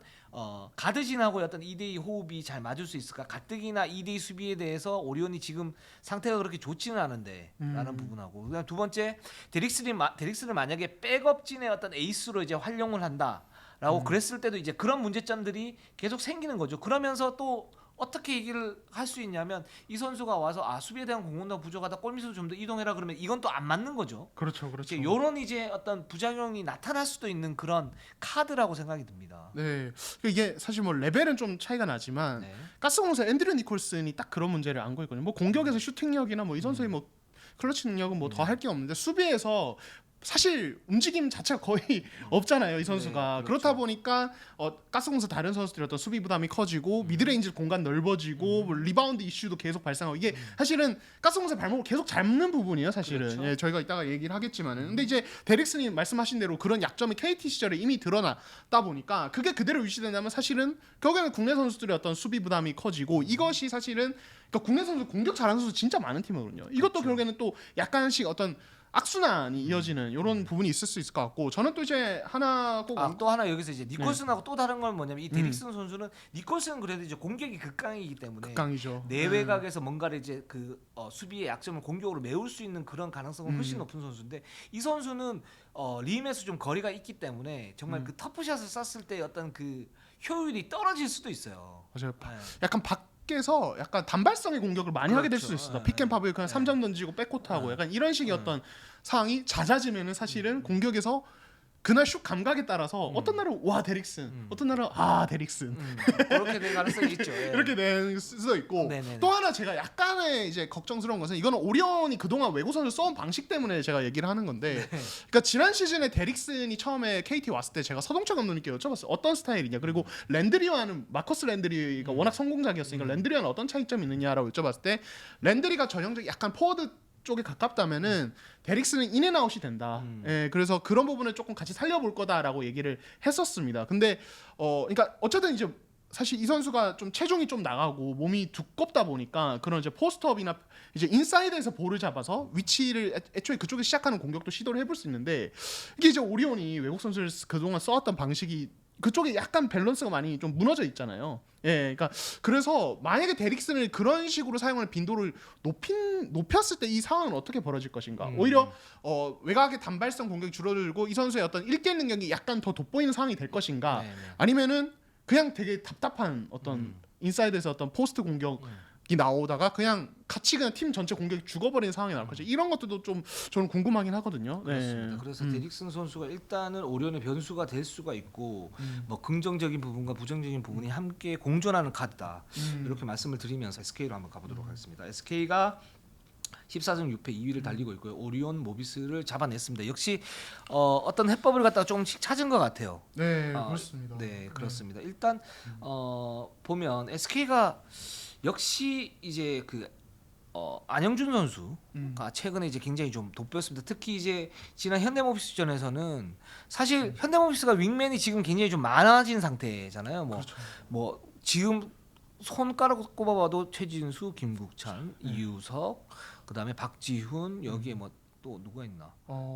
가드진하고 어떤 2대2 호흡이 잘 맞을 수 있을까? 가뜩이나 2대2 수비에 대해서 오리온이 지금 상태가 그렇게 좋지는 않은데 라는 부분하고 그다음 두 번째 데릭슨을 만약에 백업진의 어떤 에이스로 이제 활용을 한다라고 그랬을 때도 이제 그런 문제점들이 계속 생기는 거죠. 그러면서 또 어떻게 얘기를 할 수 있냐면 이 선수가 와서 수비에 대한 공헌도가 부족하다 골밑으로 좀 더 이동해라 그러면 이건 또 안 맞는 거죠. 그렇죠. 이제 요런 이제 어떤 부작용이 나타날 수도 있는 그런 카드라고 생각이 듭니다. 네, 이게 사실 뭐 레벨은 좀 차이가 나지만 네. 가스공사 앤드류 니콜슨이 딱 그런 문제를 안고 있거든요. 뭐 공격에서 슈팅력이나 뭐 이 선수의 뭐 클러치 능력은 뭐 더 할 게 없는데 수비에서 사실 움직임 자체가 거의 없잖아요 이 선수가. 네, 그렇죠. 그렇다 보니까 가스공사 다른 선수들의 어떤 수비 부담이 커지고 미드레인지 공간 넓어지고 뭐 리바운드 이슈도 계속 발생하고 이게 사실은 가스공사 발목을 계속 잡는 부분이에요 사실은. 그렇죠. 예, 저희가 이따가 얘기를 하겠지만은 근데 이제 데릭슨이 말씀하신 대로 그런 약점이 KT 시절에 이미 드러났다 보니까 그게 그대로 유지된다면 사실은 결국에는 국내 선수들의 어떤 수비 부담이 커지고 이것이 사실은 그러니까 국내 선수 공격 잘하는 선수 진짜 많은 팀이거든요. 이것도 그렇죠. 결국에는 또 약간씩 어떤 악순환이 이어지는 이런 부분이 있을 수 있을 것 같고 저는 또 이제 하나 꼭 또 하나 여기서 이제 니콜슨하고 또 다른 건 뭐냐면 이 데릭슨 선수는 니콜슨은 그래도 이제 공격이 극강이기 때문에 극강이죠. 내외곽에서 뭔가를 이제 그 수비의 약점을 공격으로 메울 수 있는 그런 가능성은 훨씬 높은 선수인데 이 선수는 림에서 좀 거리가 있기 때문에 정말 그 터프샷을 쐈을 때 어떤 그 효율이 떨어질 수도 있어요. 맞아요. 네. 약간 밖에서 약간 단발성의 공격을 많이 하게 될 그렇죠. 수도 있어요. 네. 픽앤팝을 그냥 네. 3점 던지고 백코트하고 네. 약간 이런 식의 어떤 상황이 잦아지면은 사실은 공격에서 그날 슛 감각에 따라서 어떤 날은 와 데릭슨, 어떤 날은 데릭슨 그렇게 될 가능성이 있죠. 예. 이렇게 될 수도 있고 네네네. 또 하나 제가 약간의 이제 걱정스러운 것은 이거는 오리온이 그동안 외국 선수 써온 방식 때문에 제가 얘기를 하는 건데 그러니까 지난 시즌에 데릭슨이 처음에 KT 왔을 때 제가 서동철 감독님께 여쭤봤어요. 어떤 스타일이냐 그리고 랜드리와는 마커스 랜드리가 워낙 성공작이었으니까 랜드리와는 어떤 차이점이 있느냐라고 여쭤봤을 때 랜드리가 전형적 약간 포워드 쪽에 가깝다면은 데릭슨은 인앤아웃이 된다. 예, 그래서 그런 부분을 조금 같이 살려볼 거다라고 얘기를 했었습니다. 근데 그러니까 어쨌든 이제 사실 이 선수가 좀 체중이 좀 나가고 몸이 두껍다 보니까 그런 이제 포스트업이나 이제 인사이드에서 볼을 잡아서 위치를 애초에 그쪽에 시작하는 공격도 시도를 해볼 수 있는데 이게 이제 오리온이 외국 선수를 그동안 써왔던 방식이 그쪽에 약간 밸런스가 많이 좀 무너져 있잖아요. 예, 그러니까 그래서 만약에 데릭슨을 그런 식으로 사용할 빈도를 높였을 때 이 상황은 어떻게 벌어질 것인가? 오히려 외곽의 단발성 공격이 줄어들고 이 선수의 어떤 1대1 능력이 약간 더 돋보이는 상황이 될 것인가? 네네. 아니면은 그냥 되게 답답한 어떤 인사이드에서 어떤 포스트 공격이 나오다가 그냥 같이 그냥 팀 전체 공격이 죽어버리는 상황이 나올 거죠. 이런 것들도 좀 저는 궁금하긴 하거든요. 그렇습니다. 네. 그래서 데릭슨 선수가 일단은 오리온의 변수가 될 수가 있고 뭐 긍정적인 부분과 부정적인 부분이 함께 공존하는 카드다. 이렇게 말씀을 드리면서 SK로 한번 가보도록 하겠습니다. SK가 14승 6패 2위를 달리고 있고요. 오리온 모비스를 잡아냈습니다. 역시 어떤 해법을 갖다가 조금씩 찾은 것 같아요. 네, 그렇습니다. 네, 그렇습니다. 일단 보면 SK가 역시 이제 그 안영준 선수가 최근에 이제 굉장히 좀 돋보였습니다. 특히 이제 지난 현대모비스전에서는 사실 현대모비스가 윙맨이 지금 굉장히 좀 많아진 상태잖아요. 뭐 지금 손가락 꼽아봐도 최진수, 김국찬, 이유석, 그다음에 박지훈 여기에 뭐 또 누가 있나?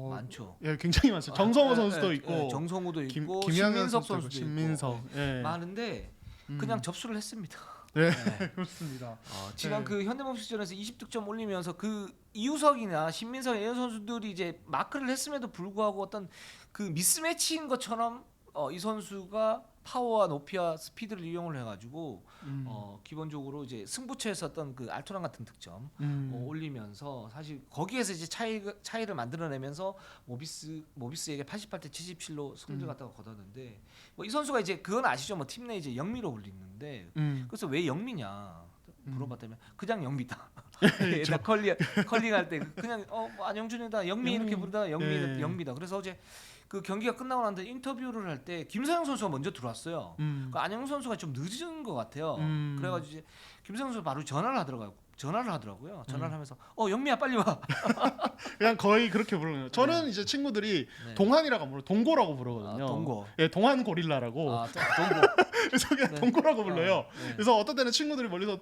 많죠. 예, 굉장히 많죠. 정성호 선수도 있고, 정성우도 있고, 김양현 신민석 선수도 선수도 있고, 신민석. 있고, 예. 많은데 그냥 접수를 했습니다. 네, 네. 그렇습니다. 지난 그 현대모비스전에서 20득점 올리면서 그 이우석이나 신민석 이런 선수들이 이제 마크를 했음에도 불구하고 어떤 그 미스매치인 것처럼 이 선수가 파워와 높이와 스피드를 이용을 해가지고 기본적으로 이제 승부처에서 어떤 그 알토란 같은 득점 올리면서 사실 거기에서 이제 차이를 만들어내면서 모비스에게 88대 77로 승리를 갖다가 거뒀는데 뭐 이 선수가 이제 그건 아시죠? 뭐 팀 내 이제 영미로 불리는데 그래서 왜 영미냐 물어봤다면 그냥 영미다. 그렇죠. 컬링할 때 그냥 뭐 안영준이다 영미 이렇게 부르다 영미다. 그래서 어제 그 경기가 끝나고 난데 인터뷰를 할 때 김서영 선수가 먼저 들어왔어요. 그 안영 선수가 좀 늦은 것 같아요. 그래가지고 이제 김서영 선수 바로 전화를 하더라고요. 전화를 하면서 영미야 빨리 와. 그냥 거의 그렇게 부르는. 저는 이제 친구들이 네. 동한이라고 부르, 동고라고 부르거든요. 동고. 예, 동한 고릴라라고. 동고. 그래서 그냥 네. 동고라고 불러요. 네. 그래서 어떤 때는 친구들이 멀리서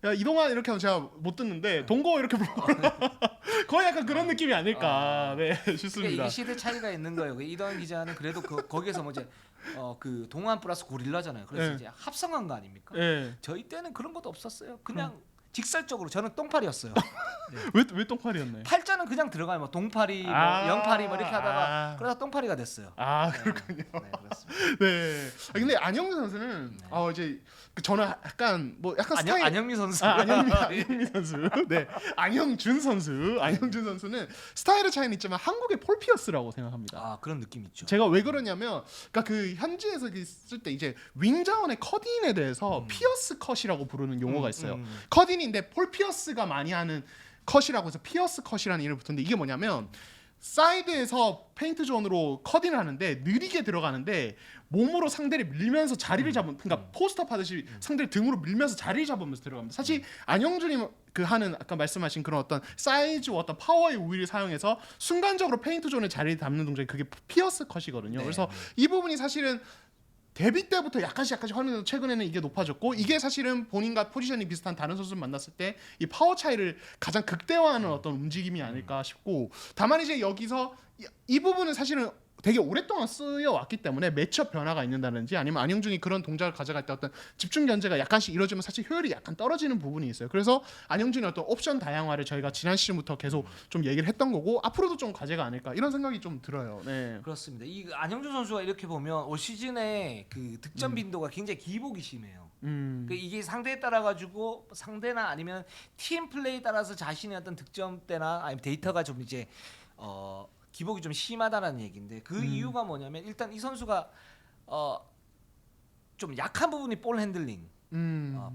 야 이동환 이렇게 하면 제가 못 듣는데 동고 이렇게 부르고 거의 약간 그런 느낌이 아닐까. 네, 싶습니다. 그러니까 이게 시대 차이가 있는 거예요. 이동환 기자는 그래도 거기에서 뭐 이제 그 동안 플러스 고릴라잖아요. 그래서 네. 이제 합성한 거 아닙니까? 예. 저희 때는 그런 것도 없었어요. 그냥 직설적으로 저는 똥팔이었어요. 왜 똥팔이었나요? 팔자는 그냥 들어가요. 뭐 동팔이, 뭐 영팔이 뭐 이렇게 하다가 그러다 똥팔이가 됐어요. 그렇군요. 네, 그렇습니다. 네. 근데 안영민 선수는 이제 저는 약간 뭐 약간 스타일 안영미 선수. 안영민 선수. 네. 안영준 선수는 스타일의 차이는 있지만 한국의 폴 피어스라고 생각합니다. 그런 느낌 있죠. 제가 왜 그러냐면 그러니까 그 현지에서 쓸 때 이제 윙 자원의 컷인에 대해서 피어스 컷이라고 부르는 용어가 있어요. 컷인인데 폴 피어스가 많이 하는 컷이라고 해서 피어스 컷이라는 이름을 붙었는데 이게 뭐냐면 사이드에서 페인트 존으로 커딩을 하는데 느리게 들어가는데 몸으로 상대를 밀면서 자리를 잡은 그러니까 포스트업 하듯이 상대를 등으로 밀면서 자리를 잡으면서 들어갑니다. 사실 안영준이 그 하는 아까 말씀하신 그런 어떤 사이즈와 어떤 파워의 우위를 사용해서 순간적으로 페인트 존에 자리를 잡는 동작이 그게 피어스 컷이거든요. 네, 그래서 네. 이 부분이 사실은 데뷔 때부터 약간씩 활용해서 최근에는 이게 높아졌고 이게 사실은 본인과 포지션이 비슷한 다른 선수를 만났을 때 이 파워 차이를 가장 극대화하는 어떤 움직임이 아닐까 싶고 다만 이제 여기서 이 부분은 사실은 되게 오랫동안 쓰여 왔기 때문에 매치업 변화가 있는다든지 아니면 안영준이 그런 동작을 가져갈 때 어떤 집중 견제가 약간씩 이루어지면 사실 효율이 약간 떨어지는 부분이 있어요. 그래서 안영준의 어떤 옵션 다양화를 저희가 지난 시즌부터 계속 좀 얘기를 했던 거고 앞으로도 좀 과제가 아닐까 이런 생각이 좀 들어요. 네. 그렇습니다. 이 안영준 선수가 이렇게 보면 올 시즌에 그 득점 빈도가 굉장히 기복이 심해요. 그 이게 상대에 따라 가지고 상대나 아니면 팀 플레이에 따라서 자신의 어떤 득점대나 아니면 데이터가 좀 이제 기복이 좀 심하다라는 얘기인데 그 이유가 뭐냐면 일단 이 선수가 좀 약한 부분이 볼 핸들링.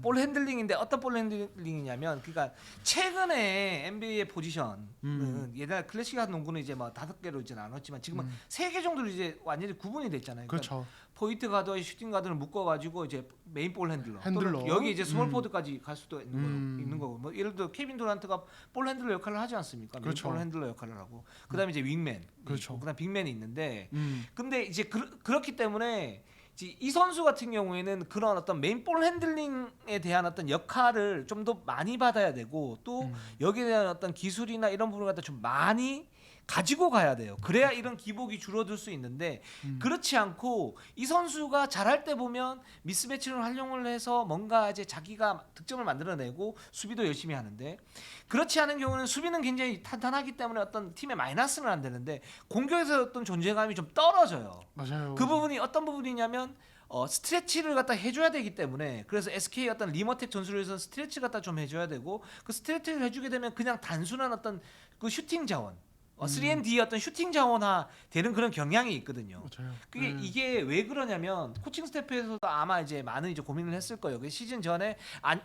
볼 핸들링인데 어떤 볼 핸들링이냐면 그러니까 최근에 NBA의 포지션은 예전에 클래식한 농구는 이제 뭐 5개로 이제 나눴지만 지금은 3개 정도로 이제 완전히 구분이 됐잖아요. 그러니까 그렇죠. 포인트 가드와 슈팅 가드를 묶어 가지고 이제 메인 볼 핸들러, 핸들러. 또는 여기 이제 스몰 포드까지 갈 수도 있는 거고 뭐 예를 들어 케빈 두란트가 볼 핸들러 역할을 하지 않습니까? 메인 그렇죠. 볼 핸들러 역할을 하고 그다음에 이제 윙맨, 그렇죠. 그다음 빅맨이 있는데 근데 이제 그렇기 때문에 이 선수 같은 경우에는 그런 어떤 메인 볼 핸들링에 대한 어떤 역할을 좀 더 많이 받아야 되고 또 여기에 대한 어떤 기술이나 이런 부분을 갖다 좀 많이 가지고 가야 돼요. 그래야 이런 기복이 줄어들 수 있는데 그렇지 않고 이 선수가 잘할 때 보면 미스매치를 활용을 해서 뭔가 이제 자기가 득점을 만들어내고 수비도 열심히 하는데 그렇지 않은 경우는 수비는 굉장히 탄탄하기 때문에 어떤 팀에 마이너스는 안 되는데 공격에서 어떤 존재감이 좀 떨어져요. 맞아요. 그 부분이 어떤 부분이냐면 스트레치를 갖다 해줘야 되기 때문에 그래서 SK 어떤 리머텍 전술을 해서 스트레치 갖다 좀 해줘야 되고 그 스트레치를 해주게 되면 그냥 단순한 어떤 그 슈팅 자원 3&D의 어떤 슈팅 자원화 되는 그런 경향이 있거든요. 맞아요. 그게 이게 왜 그러냐면 코칭 스태프에서도 아마 이제 많은 이제 고민을 했을 거예요. 그 시즌 전에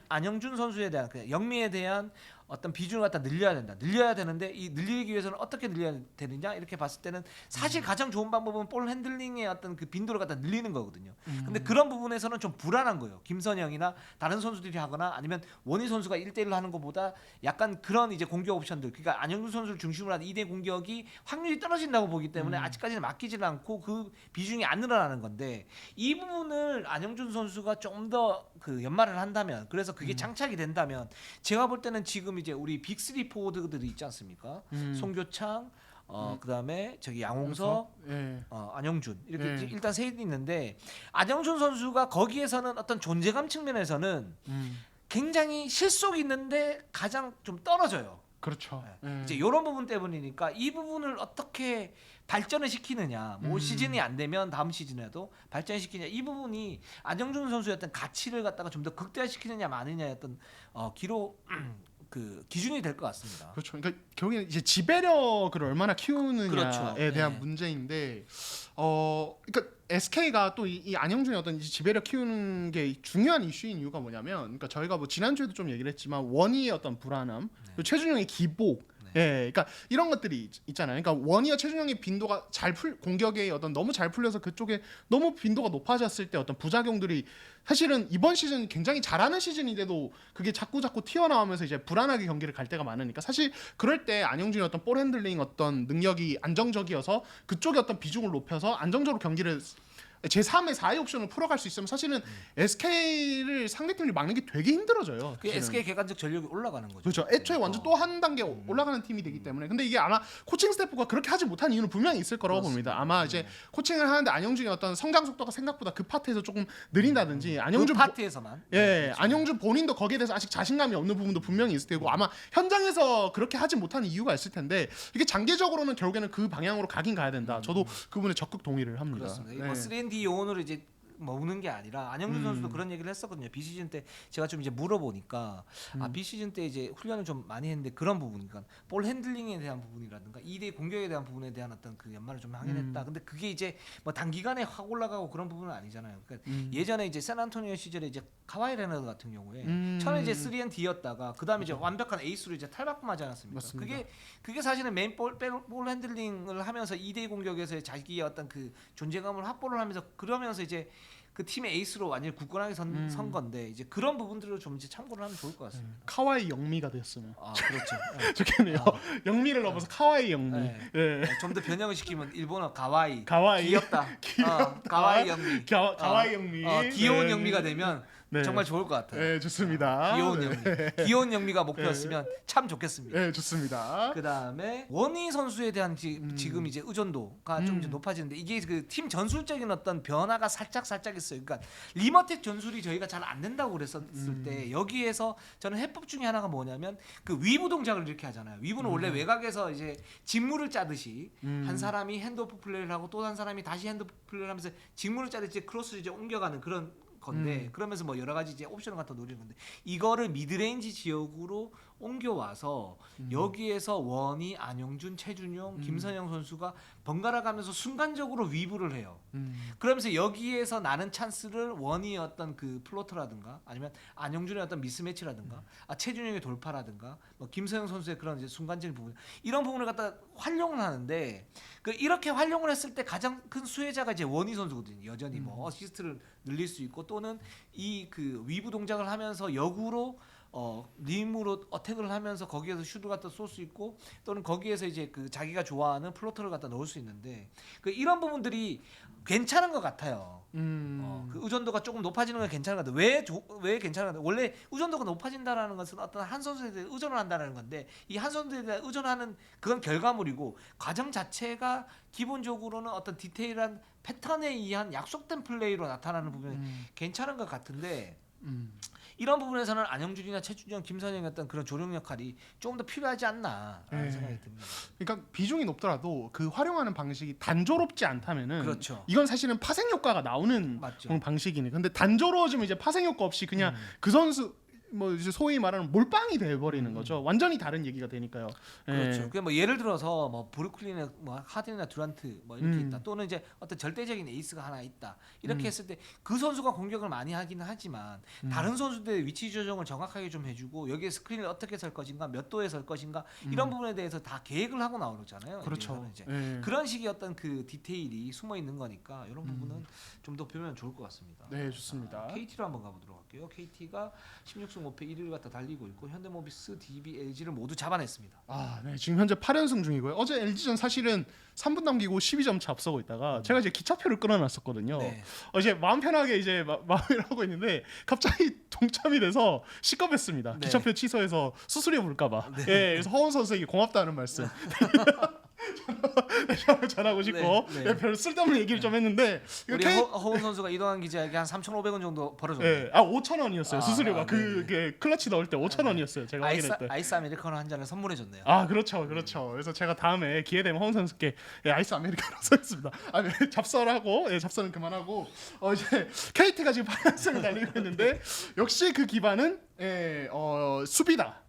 안영준 선수에 대한 그 영미에 대한 어떤 비중을 갖다 늘려야 된다. 늘려야 되는데 이 늘리기 위해서는 어떻게 늘려야 되느냐 이렇게 봤을 때는 사실 가장 좋은 방법은 볼 핸들링의 어떤 그 빈도를 갖다 늘리는 거거든요. 근데 그런 부분에서는 좀 불안한 거예요. 김선영이나 다른 선수들이 하거나 아니면 원희 선수가 1대1로 하는 것보다 약간 그런 이제 공격 옵션들 그러니까 안영준 선수를 중심으로 한 2대 공격이 확률이 떨어진다고 보기 때문에 아직까지는 맡기지는 않고 그 비중이 안 늘어나는 건데 이 부분을 안영준 선수가 좀 더 그 연말을 한다면 그래서 그게 장착이 된다면 제가 볼 때는 지금 이제 우리 빅3 포워드들이 있지 않습니까? 송교창 그다음에 저기 양홍석 예. 안영준 이렇게 예. 이제 일단 셋이 있는데 안영준 선수가 거기에서는 어떤 존재감 측면에서는 굉장히 실속이 있는데 가장 좀 떨어져요. 그렇죠. 이제 이런 부분 때문이니까 이 부분을 어떻게 발전을 시키느냐 뭐 올 시즌이 안 되면 다음 시즌에도 발전시키냐 이 부분이 안영준 선수의 어떤 가치를 갖다가 좀 더 극대화시키느냐 마느냐의 어떤 기로 그 기준이 될 것 같습니다. 그렇죠. 그러니까 결국에는 이제 지배력을 얼마나 키우느냐에 그렇죠. 대한 네. 문제인데, 그러니까 SK가 또 이 안영준의 어떤 이 지배력 키우는 게 중요한 이슈인 이유가 뭐냐면, 그러니까 저희가 뭐 지난주에도 좀 얘기를 했지만 원희의 어떤 불안함, 그리고 최준영의 기복. 예, 그러니까 이런 것들이 있잖아요. 그러니까 원희와 최준영의 빈도가 공격에 어떤 너무 잘 풀려서 그쪽에 너무 빈도가 높아졌을 때 어떤 부작용들이 사실은 이번 시즌 굉장히 잘하는 시즌인데도 그게 자꾸 튀어나오면서 이제 불안하게 경기를 갈 때가 많으니까 사실 그럴 때 안영준의 어떤 볼 핸들링 어떤 능력이 안정적이어서 그쪽에 어떤 비중을 높여서 안정적으로 경기를 제3의 4의 옵션을 풀어갈 수 있으면 사실은 SK를 상대팀을 막는 게 되게 힘들어져요. 그 SK 객관적 전력이 올라가는 거죠. 그렇죠. 애초에 완전 또 한 단계 올라가는 팀이 되기 때문에. 근데 이게 아마 코칭 스태프가 그렇게 하지 못한 이유는 분명히 있을 거라고 봅니다. 아마 이제 코칭을 하는데 안영준이 어떤 성장 속도가 생각보다 그 파트에서 조금 느린다든지 안영준 그 파트에서만. 예, 안영준 본인도 거기에 대해서 아직 자신감이 없는 부분도 분명히 있을 테고 아마 현장에서 그렇게 하지 못하는 이유가 있을 텐데 이게 장기적으로는 결국에는 그 방향으로 가긴 가야 된다. 저도 그 부분에 적극 동의를 합니다. 그렇습니다. 네. 뭐 3&D 요원으로 이제 머무는 게 아니라 안영준 선수도 그런 얘기를 했었거든요. 비시즌 때 제가 좀 이제 물어보니까 비시즌 때 이제 훈련을 좀 많이 했는데 그런 부분이니까 볼 핸들링에 대한 부분이라든가 2대 공격에 대한 부분에 대한 어떤 그 연말을 좀 하긴 했다. 근데 그게 이제 뭐 단기간에 확 올라가고 그런 부분은 아니잖아요. 그러니까 예전에 이제 샌안토니오 시절에 이제 카와이 레너드 같은 경우에 처음에 이제 3&D였다가 그다음에 이제 완벽한 에이스로 이제 탈바꿈하지 않았습니까? 맞습니다. 그게 사실은 메인 볼 핸들링을 하면서 2대2 공격에서의 자기의 어떤 그 존재감을 확보를 하면서 그러면서 이제 그 팀의 에이스로 완전히 굳건하게 선 건데 이제 그런 부분들을 좀 이제 참고를 하면 좋을 것 같습니다. 카와이 영미가 됐으면 아 그렇죠. 좋겠네요. 영미를 넘어서 카와이 영미. 네. 예. 좀 더 변형을 시키면 일본어 가와이. 가와이. 귀엽다. 가와이 영미. 가와이 영미. 귀여운 네. 영미가 되면 네. 정말 좋을 것 같아요. 네, 좋습니다. 귀여운 네. 영미. 귀여운 영미가 목표였으면 참 좋겠습니다. 네, 좋습니다. 그 다음에 원희 선수에 대한 지금 이제 의존도가 좀 이제 높아지는데 이게 그 팀 전술적인 어떤 변화가 살짝 있어요. 그러니까 리머텍 전술이 저희가 잘 안 된다고 그랬었을 때 여기에서 저는 해법 중에 하나가 뭐냐면 그 위부 동작을 이렇게 하잖아요. 위부는 원래 외곽에서 이제 직무를 짜듯이 한 사람이 핸드오프 플레이를 하고 또 한 사람이 다시 핸드오프 플레이를 하면서 직무를 짜듯이 크로스를 이제 옮겨가는 그런 건데 그러면서 뭐 여러 가지 이제 옵션을 갖다 노리는 건데 이거를 미드레인지 지역으로 옮겨와서 여기에서 원희, 안영준, 최준용, 김선영 선수가 번갈아 가면서 순간적으로 위부를 해요. 그러면서 여기에서 나는 찬스를 원희의 어떤 그 플로터라든가 아니면 안영준의 어떤 미스매치라든가 최준용의 돌파라든가 뭐 김선영 선수의 그런 이제 순간적인 부분 이런 부분을 갖다 활용을 하는데 그 이렇게 활용을 했을 때 가장 큰 수혜자가 이제 원희 선수거든요. 여전히 뭐 어시스트를 늘릴 수 있고 또는 이 그 위부 동작을 하면서 역으로 림으로 어택을 하면서 거기에서 슛을 갖다 쏠 수 있고 또는 거기에서 이제 그 자기가 좋아하는 플로터를 갖다 넣을 수 있는데 그 이런 부분들이 괜찮은 것 같아요. 그 의존도가 조금 높아지는 건 괜찮은 것 같아요. 왜 괜찮은 것 같아요? 원래 의존도가 높아진다라는 것은 어떤 한 선수에 대해 의존을 한다는 건데 이 한 선수에 대해 의존하는 그건 결과물이고 과정 자체가 기본적으로는 어떤 디테일한 패턴에 의한 약속된 플레이로 나타나는 부분이 괜찮은 것 같은데 이런 부분에서는 안영준이나 최준영, 김선영의 어떤 그런 조력 역할이 조금 더 필요하지 않나라는 생각이 듭니다. 그러니까 비중이 높더라도 그 활용하는 방식이 단조롭지 않다면은 그렇죠. 이건 사실은 파생 효과가 나오는 맞죠. 방식이네. 근데 단조로워지면 이제 파생 효과 없이 그냥 그 선수 뭐 이제 소위 말하는 몰빵이 돼 버리는 거죠. 완전히 다른 얘기가 되니까요. 그렇죠. 그뭐 예를 들어서 뭐 브루클린에 뭐 하든이나 듀란트 뭐 이렇게 있다. 또는 이제 어떤 절대적인 에이스가 하나 있다. 이렇게 했을 때 그 선수가 공격을 많이 하긴 하지만 다른 선수들의 위치 조정을 정확하게 좀 해주고 여기에 스크린을 어떻게 설 것인가, 몇 도에 설 것인가 이런 부분에 대해서 다 계획을 하고 나오잖아요. 그렇죠. 이제 그런 식의 어떤 그 디테일이 숨어 있는 거니까 이런 부분은 좀 더 보면 좋을 것 같습니다. 네, 좋습니다. KT로 한번 가보도록 할게요. KT가 16승 5패 1위를 갖다 달리고 있고 현대모비스, DB, LG를 모두 잡아냈습니다. 아, 네. 지금 현재 8연승 중이고요. 어제 LG전 사실은 3분 남기고 12점 차 앞서고 있다가 제가 이제 기차표를 끊어놨었거든요. 네. 이제 마음 편하게 이제 마음을 하고 있는데 갑자기 동참이 돼서 시겁했습니다. 네. 기차표 취소해서 수수료 물까봐. 예, 그래서 허원 선수에게 고맙다는 말씀. 전하고 싶고 네, 네. 별 쓸데없는 얘기를 좀 했는데 우리 허훈 선수가 이동환 기자에게 한 3,500원 정도 벌어줬네요. 예, 5,000원이었어요 수수료가. 네, 그게 클러치 넣을 때 5,000원이었어요. 제가 확인할 때. 아이스 아메리카노 한 잔을 선물해줬네요. 그렇죠. 그래서 제가 다음에 기회 되면 허훈 선수께 아이스 아메리카노 쏘겠습니다. 잡설하고 잡설은 그만하고 이제 KT가 지금 8연승을 달리고 있는데 역시 그 기반은 수비다.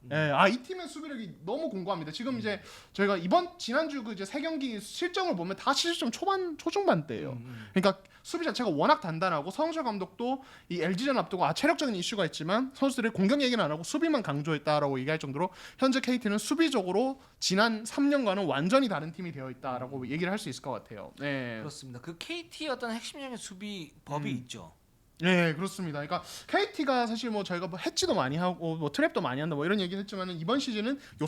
이 팀의 수비력이 너무 공고합니다. 지금 이제 저희가 지난주 그 이제 세 경기 실점을 보면 다 실점 초중반 대예요. 그러니까 수비 자체가 워낙 단단하고 서영철 감독도 이 LG전 앞두고 체력적인 이슈가 있지만 선수들의 공격 얘기는 안 하고 수비만 강조했다라고 얘기할 정도로 현재 KT는 수비적으로 지난 3년과는 완전히 다른 팀이 되어 있다라고 얘기를 할 수 있을 것 같아요. 네. 그렇습니다. 그 KT의 어떤 핵심적인 수비 법이 있죠. 네, 그렇습니다. 그러니까 KT가 사실 뭐 저희가 뭐 해치도 많이 하고 뭐 트랩도 많이 한다 뭐 이런 얘기를 했지만은 이번 시즌은 요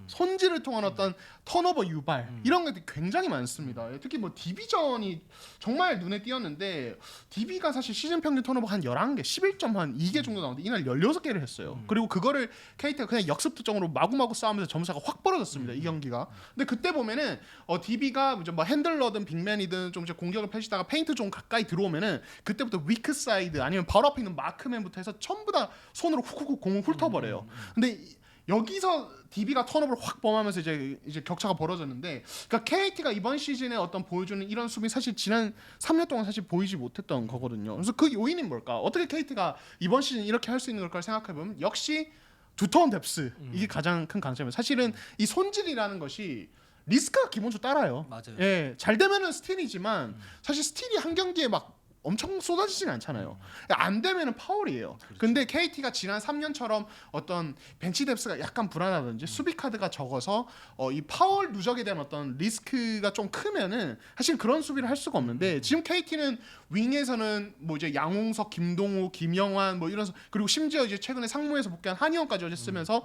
손질을 통한 어떤 턴오버 유발 이런 것들이 굉장히 많습니다. 특히 뭐 DB전이 정말 눈에 띄었는데 DB가 사실 시즌 평균 턴오버 한 11개, 11점 한 2개 정도 나오는데 이날 16개를 했어요. 그리고 그거를 KT가 그냥 역습투정으로 마구마구 싸우면서 점수가 확 벌어졌습니다. 이 경기가. 근데 그때 보면은 DB가 뭐 핸들러든 빅맨이든 좀 이제 공격을 펼치다가 페인트 좀 가까이 들어오면은 그때부터 위크 사이드 아니면 바로 앞에 있는 마크맨부터 해서 전부 다 손으로 훅훅 공을 훑어버려요. 근데 여기서 DB가 턴오버를 확 범하면서 이제 격차가 벌어졌는데, 그러니까 KT가 이번 시즌에 어떤 보여주는 이런 수비 사실 지난 3년 동안 사실 보이지 못했던 거거든요. 그래서 그 요인이 뭘까? 어떻게 KT가 이번 시즌 이렇게 할 수 있는 걸까 생각해 보면 역시 두터운 뎁스 이게 가장 큰 강점이에요. 사실은 이 손질이라는 것이 리스크가 기본적으로 따라요. 맞아요. 예, 잘 되면은 스틸이지만 사실 스틸이 한 경기에 막 엄청 쏟아지진 않잖아요. 안 되면은 파울이에요. 근데 KT가 지난 3년처럼 어떤 벤치 뎁스가 약간 불안하든지 수비 카드가 적어서 이 파울 누적에 대한 어떤 리스크가 좀 크면은 사실 그런 수비를 할 수가 없는데, 지금 KT는 윙에서는 뭐 이제 양홍석, 김동우, 김영환 뭐 이런 그리고 심지어 이제 최근에 상무에서 복귀한 한의원까지 어제 쓰면서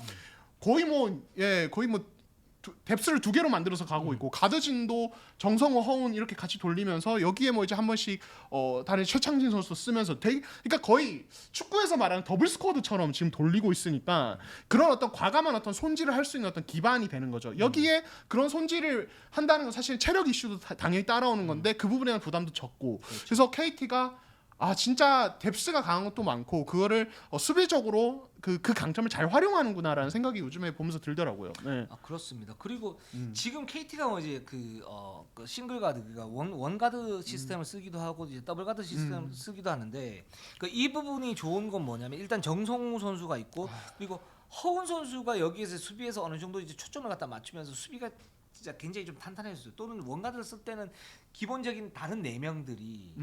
거의 뭐 뎁스를 2개로 만들어서 가고 있고, 가드진도 정성호, 허운 이렇게 같이 돌리면서 여기에 뭐 이제 한 번씩 다른 최창진 선수 쓰면서 그러니까 거의 축구에서 말하는 더블 스쿼드처럼 지금 돌리고 있으니까 그런 어떤 과감한 어떤 손질을 할 수 있는 어떤 기반이 되는 거죠. 여기에 그런 손질을 한다는 건 사실 체력 이슈도 당연히 따라오는 건데 그 부분에 대한 부담도 적고, 그렇죠. 그래서 KT가 진짜 뎁스가 강한 것도 많고 그거를 수비적으로 그 강점을 잘 활용하는구나라는 생각이 요즘에 보면서 들더라고요. 네. 그렇습니다. 그리고 지금 KT가 뭐 이제 그 싱글 가드, 그러니까 원 가드 시스템을 쓰기도 하고 이제 더블 가드 시스템을 쓰기도 하는데, 이 부분이 좋은 건 뭐냐면 일단 정성우 선수가 있고 그리고 허운 선수가 여기에서 수비에서 어느 정도 이제 초점을 갖다 맞추면서 수비가 진짜 굉장히 좀 탄탄해졌어요. 또는 원가드를 쓸 때는 기본적인 다른 4명들이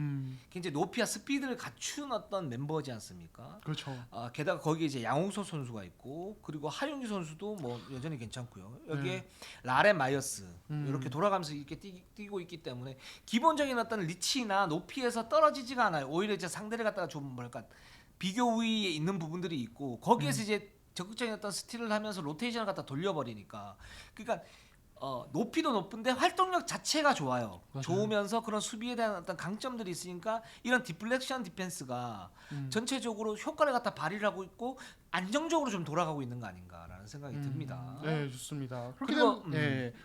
굉장히 높이와 스피드를 갖춘 어떤 멤버지 않습니까? 그렇죠. 게다가 거기에 이제 양홍석 선수가 있고 그리고 하윤기 선수도 뭐 여전히 괜찮고요. 여기에 라렌 마이어스 이렇게 돌아가면서 이렇게 뛰고 있기 때문에 기본적인 어떤 리치나 높이에서 떨어지지가 않아요. 오히려 이제 상대를 갖다가 좀 뭐랄까 비교 위에 있는 부분들이 있고 거기에서 이제 적극적인 어떤 스틸을 하면서 로테이션을 갖다 돌려버리니까, 그러니까 높이도 높은데 활동력 자체가 좋아요. 맞아요. 좋으면서 그런 수비에 대한 어떤 강점들이 있으니까 이런 디플렉션 디펜스가 전체적으로 효과를 갖다 발휘를 하고 있고 안정적으로 좀 돌아가고 있는 거 아닌가라는 생각이 듭니다. 네, 좋습니다. 그리고,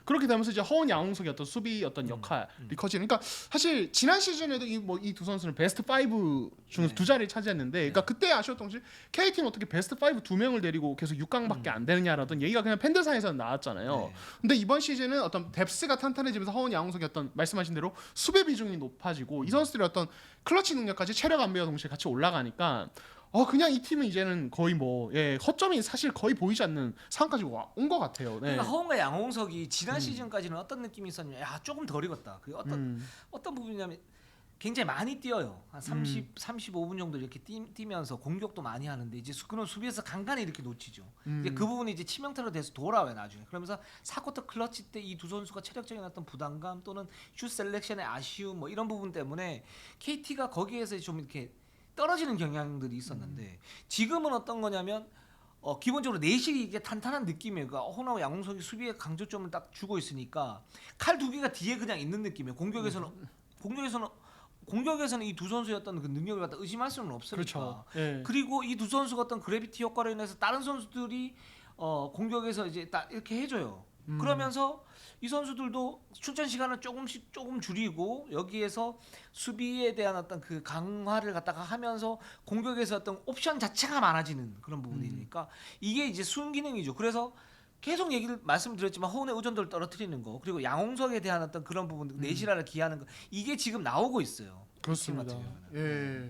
그렇게 되면서 이제 허운 양홍석의 어떤 수비 어떤 역할이 커지는. 그러니까 사실 지난 시즌에도 이 두 선수는 베스트 5 중에서 두 자리를 차지했는데, 그러니까 그때 아쉬웠던 것이 KT는 어떻게 베스트 5 2명을 데리고 계속 6강밖에 안 되느냐라던 얘기가 그냥 팬들 사이에서 나왔잖아요. 네. 근데 이번 시즌은 어떤 뎁스가 탄탄해지면서 허운 양홍석의 어떤 말씀하신 대로 수비 비중이 높아지고 이 선수들의 어떤 클러치 능력까지 체력 안배와 동시에 같이 올라가니까 그냥 이 팀은 이제는 거의 허점이 사실 거의 보이지 않는 상황까지 온 것 같아요. 네. 그러니까 허웅과 양홍석이 지난 시즌까지는 어떤 느낌이 있었냐? 조금 덜 익었다. 그 어떤 부분이냐면 굉장히 많이 뛰어요. 한 35분 정도 이렇게 뛰면서 공격도 많이 하는데 이제 그런 수비에서 간간히 이렇게 놓치죠. 이제 그 부분이 이제 치명타로 돼서 돌아와요 나중에. 그러면서 4쿼터 클러치 때 이 두 선수가 체력적인 어떤 부담감 또는 슛 셀렉션의 아쉬움 뭐 이런 부분 때문에 KT가 거기에서 좀 이렇게 떨어지는 경향들이 있었는데 지금은 어떤 거냐면 기본적으로 내실이 이게 탄탄한 느낌이에요. 그러니까 호나우 양홍석이 수비에 강조점을 딱 주고 있으니까 칼 2개가 뒤에 그냥 있는 느낌이에요. 공격에서는 이 두 선수의 어떤 그 능력을 갖다 의심할 수는 없으니까. 그렇죠. 네. 그리고 이 두 선수가 어떤 그래비티 효과로 인해서 다른 선수들이 공격에서 이제 딱 이렇게 해줘요. 그러면서 이 선수들도 출전 시간을 조금 줄이고 여기에서 수비에 대한 어떤 그 강화를 갖다가 하면서 공격에서 어떤 옵션 자체가 많아지는 그런 부분이니까 이게 이제 순기능이죠. 그래서 계속 말씀드렸지만 허운의 의존도를 떨어뜨리는 거, 그리고 양홍석에 대한 어떤 그런 부분 내실화를 기하는 거, 이게 지금 나오고 있어요. 그렇습니다. 예.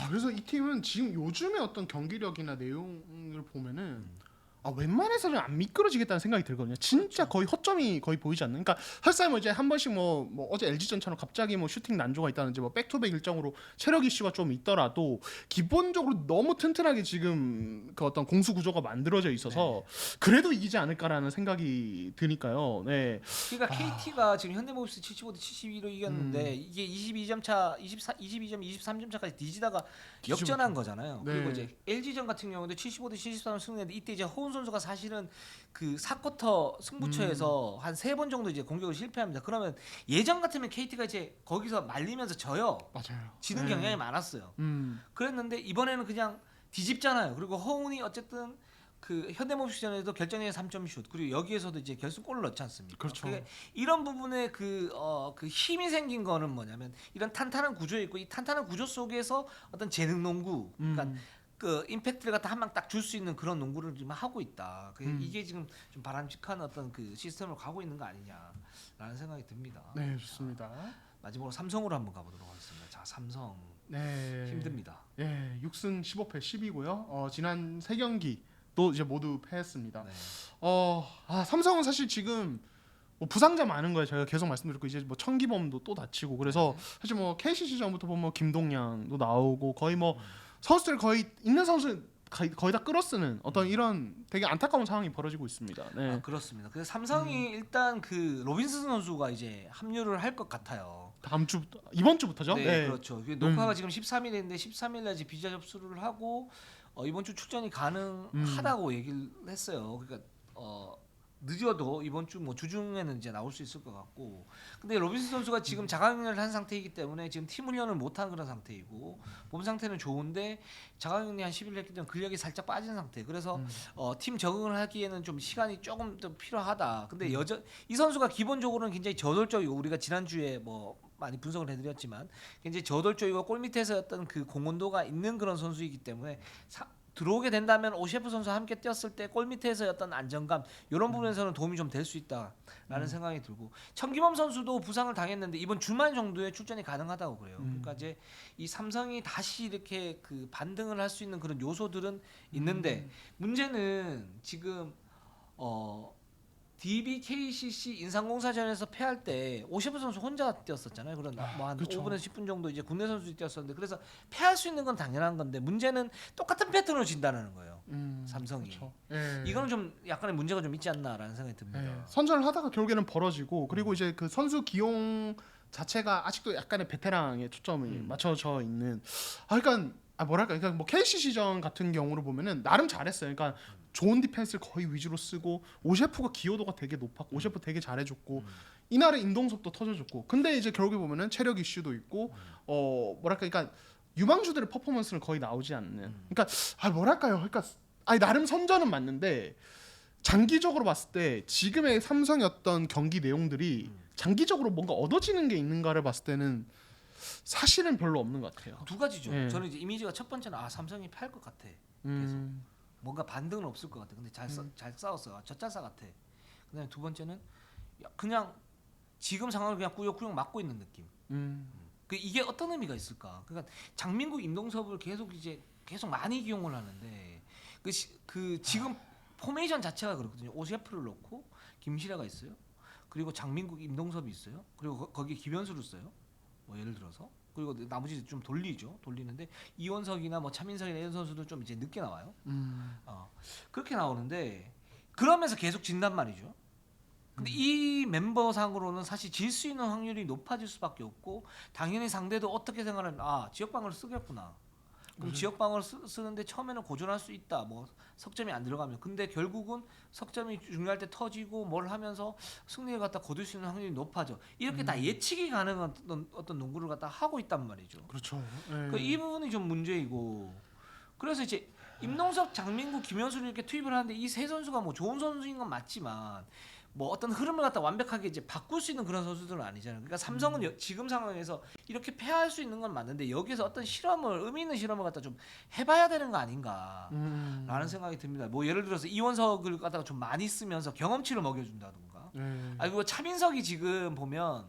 그래서 이 팀은 지금 요즘의 어떤 경기력이나 내용을 보면은 웬만해서는 안 미끄러지겠다는 생각이 들거든요. 진짜 거의 허점이 거의 보이지 않는. 그러니까 설사 뭐 이제 한 번씩 뭐 어제 LG전처럼 갑자기 뭐 슈팅 난조가 있다든지 뭐 백투백 일정으로 체력 이슈가 좀 있더라도 기본적으로 너무 튼튼하게 지금 그 어떤 공수 구조가 만들어져 있어서 그래도 이기지 않을까라는 생각이 드니까요. 네. 그러니까 KT가 지금 현대모비스 75대 72로 이겼는데 이게 22점 차, 22점, 23점 차까지 뒤지다가 역전한 거잖아요. 네. 그리고 이제 LG전 같은 경우도 75대 73을 승리했는데 이때 이제 허운 선수가 사실은 그 4쿼터 승부처에서 한 3번 정도 이제 공격을 실패합니다. 그러면 예전 같으면 KT가 이제 거기서 말리면서 져요. 맞아요. 지는 경향이 많았어요. 그랬는데 이번에는 그냥 뒤집잖아요. 그리고 허운이 어쨌든 그 현대모비스전에도 결정적인 3점 슛, 그리고 여기에서도 이제 결승골을 넣지 않습니까? 그렇죠. 그러니까 이런 부분에 그 힘이 생긴 거는 뭐냐면 이런 탄탄한 구조에 있고 이 탄탄한 구조 속에서 어떤 재능 농구, 그러니까 그 임팩트를 갖다 한 방 딱 줄 수 있는 그런 농구를 지금 하고 있다. 이게 지금 좀 바람직한 어떤 그 시스템으로 가고 있는 거 아니냐라는 생각이 듭니다. 네, 좋습니다. 마지막으로 삼성으로 한번 가보도록 하겠습니다. 자, 삼성 네. 힘듭니다. 예, 6승 15패 10이고요. 지난 3경기 또 이제 모두 패했습니다. 네. 삼성은 사실 지금 뭐 부상자 많은 거예요. 제가 계속 말씀드렸고 이제 뭐 천기범도 또 다치고 그래서 사실 뭐 KCC 전부터 보면 뭐 김동량도 나오고 거의 뭐 선수들 거의 있는 선수 거의 다 끌어쓰는 어떤 이런 되게 안타까운 상황이 벌어지고 있습니다. 네. 아, 그렇습니다. 그래서 삼성이 일단 그 로빈슨 선수가 이제 합류를 할 것 같아요. 다음 주 이번 주부터죠? 네, 그렇죠. 녹화가 지금 13일인데 13일날 이제 비자 접수를 하고 이번 주 출전이 가능하다고 얘기를 했어요. 그러니까 늦어도 이번 주 뭐 주중에는 이제 나올 수 있을 것 같고, 근데 로빈슨 선수가 지금 자가격리를 한 상태이기 때문에 지금 팀 훈련을 못한 그런 상태이고 몸 상태는 좋은데 자가격리 한 10일 했기 때문에 근력이 살짝 빠진 상태. 그래서 팀 적응을 하기에는 좀 시간이 조금 더 필요하다. 근데 이 선수가 기본적으로는 굉장히 저돌적이고 우리가 지난주에 뭐 많이 분석을 해드렸지만 굉장히 저돌적이고 골 밑에서 어떤 그 공헌도가 있는 그런 선수이기 때문에 들어오게 된다면 오셰프 선수와 함께 뛰었을 때 골 밑에서 어떤 안정감 이런 부분에서는 도움이 좀 될 수 있다라는 생각이 들고, 천기범 선수도 부상을 당했는데 이번 주말 정도에 출전이 가능하다고 그래요. 그러니까 이제 이 삼성이 다시 이렇게 그 반등을 할 수 있는 그런 요소들은 있는데 문제는 지금 DB KCC 인삼공사전에서 패할 때 오셰프 선수 혼자 뛰었었잖아요. 그런 뭐한 5분에서 10분 정도 이제 국내 선수들이 뛰었었는데 그래서 패할 수 있는 건 당연한 건데 문제는 똑같은 패턴으로 진다는 거예요. 삼성이. 그쵸. 예. 이거는 좀 약간의 문제가 좀 있지 않나라는 생각이 듭니다. 예. 선전을 하다가 결국에는 벌어지고 그리고 이제 그 선수 기용 자체가 아직도 약간의 베테랑의 초점이 맞춰져 있는. 그러니까 뭐랄까, 그러니까 뭐 KCC전 같은 경우로 보면은 나름 잘했어요. 그러니까 좋은 디펜스를 거의 위주로 쓰고 오셰프가 기여도가 되게 높았고 오셰프 되게 잘해줬고 이날은 임동섭도 터져줬고, 근데 이제 결국에 보면은 체력 이슈도 있고 뭐랄까, 그러니까 유망주들의 퍼포먼스는 거의 나오지 않는. 그러니까 뭐랄까요, 그러니까 나름 선전은 맞는데 장기적으로 봤을 때 지금의 삼성의 어떤 경기 내용들이 장기적으로 뭔가 얻어지는 게 있는가를 봤을 때는 사실은 별로 없는 것 같아요. 두 가지죠. 예. 저는 이제 이미지가 첫 번째는 삼성이 패할 것 같아. 뭔가 반등은 없을 것 같아. 근데 잘 싸웠어. 젖잘싸 같아. 그다음에 두 번째는 그냥 지금 상황을 그냥 꾸역꾸역 막고 있는 느낌. 이게 어떤 의미가 있을까? 그러니까 장민국, 임동섭을 계속 많이 기용을 하는데 그 지금 포메이션 자체가 그렇거든요. 오셰프를 넣고 김시라가 있어요. 그리고 장민국, 임동섭이 있어요. 그리고 거기에 김현수를 써요. 뭐 예를 들어서. 그리고 나머지 좀 돌리는데 이원석이나 뭐 차민석이나 이런 선수들 좀 이제 늦게 나와요. 그렇게 나오는데 그러면서 계속 진단 말이죠. 근데 이 멤버상으로는 사실 질 수 있는 확률이 높아질 수밖에 없고, 당연히 상대도 어떻게 생각하면 지역방어를 쓰겠구나. 그럼 지역방어를 쓰는데 처음에는 고전할 수 있다. 뭐 석점이 안 들어가면. 근데 결국은 석점이 중요할 때 터지고 뭘 하면서 승리를 갖다 거둘 수 있는 확률이 높아져. 이렇게 다 예측이 가능한 어떤 농구를 갖다 하고 있단 말이죠. 그렇죠. 이 부분이 좀 문제이고, 그래서 이제 임동섭, 장민구, 김현수를 이렇게 투입을 하는데 이 세 선수가 뭐 좋은 선수인 건 맞지만 뭐 어떤 흐름을 갖다 완벽하게 이제 바꿀 수 있는 그런 선수들은 아니잖아요. 그러니까 삼성은 지금 상황에서 이렇게 패할 수 있는 건 맞는데 여기서 어떤 의미 있는 실험을 갖다 좀 해봐야 되는 거 아닌가라는 생각이 듭니다. 뭐 예를 들어서 이원석을 갖다가 좀 많이 쓰면서 경험치를 먹여준다든가. 그리고 차민석이 지금 보면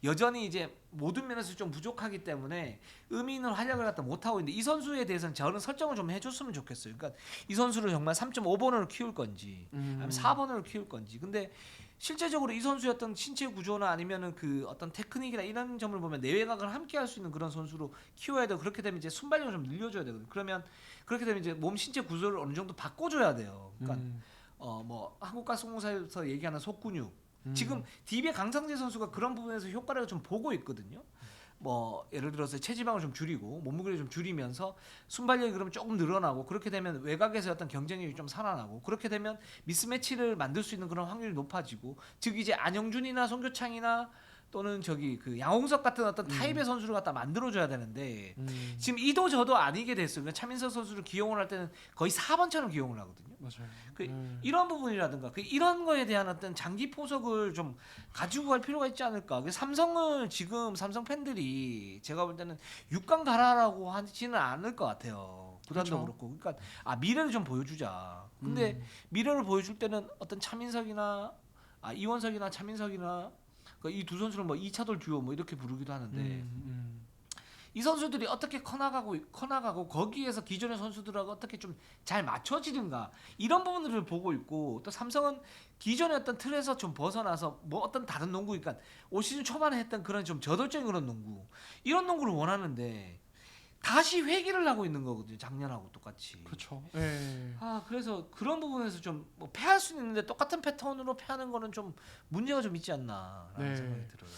여전히 이제 모든 면에서 좀 부족하기 때문에 의미 있는 활약을 갖다 못 하고 있는데 이 선수에 대해서는 저는 설정을 좀 해줬으면 좋겠어요. 그러니까 이 선수를 정말 3.5번으로 키울 건지 아니면 4번으로 키울 건지. 근데 실제적으로 이 선수의 어떤 신체 구조나 아니면은 그 어떤 테크닉이나 이런 점을 보면 내외각을 함께 할 수 있는 그런 선수로 키워야 되고, 그렇게 되면 이제 순발력을 좀 늘려줘야 되거든요. 그러면 그렇게 되면 이제 몸 신체 구조를 어느 정도 바꿔줘야 돼요. 그러니까 뭐 한국가스공사에서 얘기하는 속근육. 지금 DB의 강상재 선수가 그런 부분에서 효과를 좀 보고 있거든요. 뭐 예를 들어서 체지방을 좀 줄이고 몸무게를 좀 줄이면서 순발력이 그러면 조금 늘어나고, 그렇게 되면 외곽에서 어떤 경쟁력이 좀 살아나고, 그렇게 되면 미스매치를 만들 수 있는 그런 확률이 높아지고, 즉 이제 안영준이나 송교창이나 또는 그 양홍석 같은 어떤 타입의 선수를 갖다 만들어줘야 되는데 지금 이도 저도 아니게 됐어요. 그러니까 차민석 선수를 기용을 할 때는 거의 4번처럼 기용을 하거든요. 맞아요. 이런 부분이라든가 이런 거에 대한 어떤 장기 포석을 좀 가지고 갈 필요가 있지 않을까. 삼성을 지금 삼성 팬들이 제가 볼 때는 6강 가라라고 하지는 않을 것 같아요. 부담도 그렇죠. 그렇고 그러니까 미래를 좀 보여주자. 근데 미래를 보여줄 때는 어떤 차민석이나 이원석이나 차민석이나 이 두 선수를 뭐 2차돌 듀오 뭐 이렇게 부르기도 하는데 이 선수들이 어떻게 커나가고 거기에서 기존의 선수들하고 어떻게 좀 잘 맞춰지는가 이런 부분들을 보고 있고 또 삼성은 기존의 어떤 틀에서 좀 벗어나서 뭐 어떤 다른 농구 그러니까 올 시즌 초반에 했던 그런 좀 저돌적인 그런 농구 이런 농구를 원하는데 다시 회귀를 하고 있는 거거든요. 작년하고 똑같이. 그렇죠. 예. 그래서 그런 부분에서 좀 뭐 패할 수는 있는데 똑같은 패턴으로 패하는 거는 좀 문제가 좀 있지 않나라는 네. 생각이 들어요.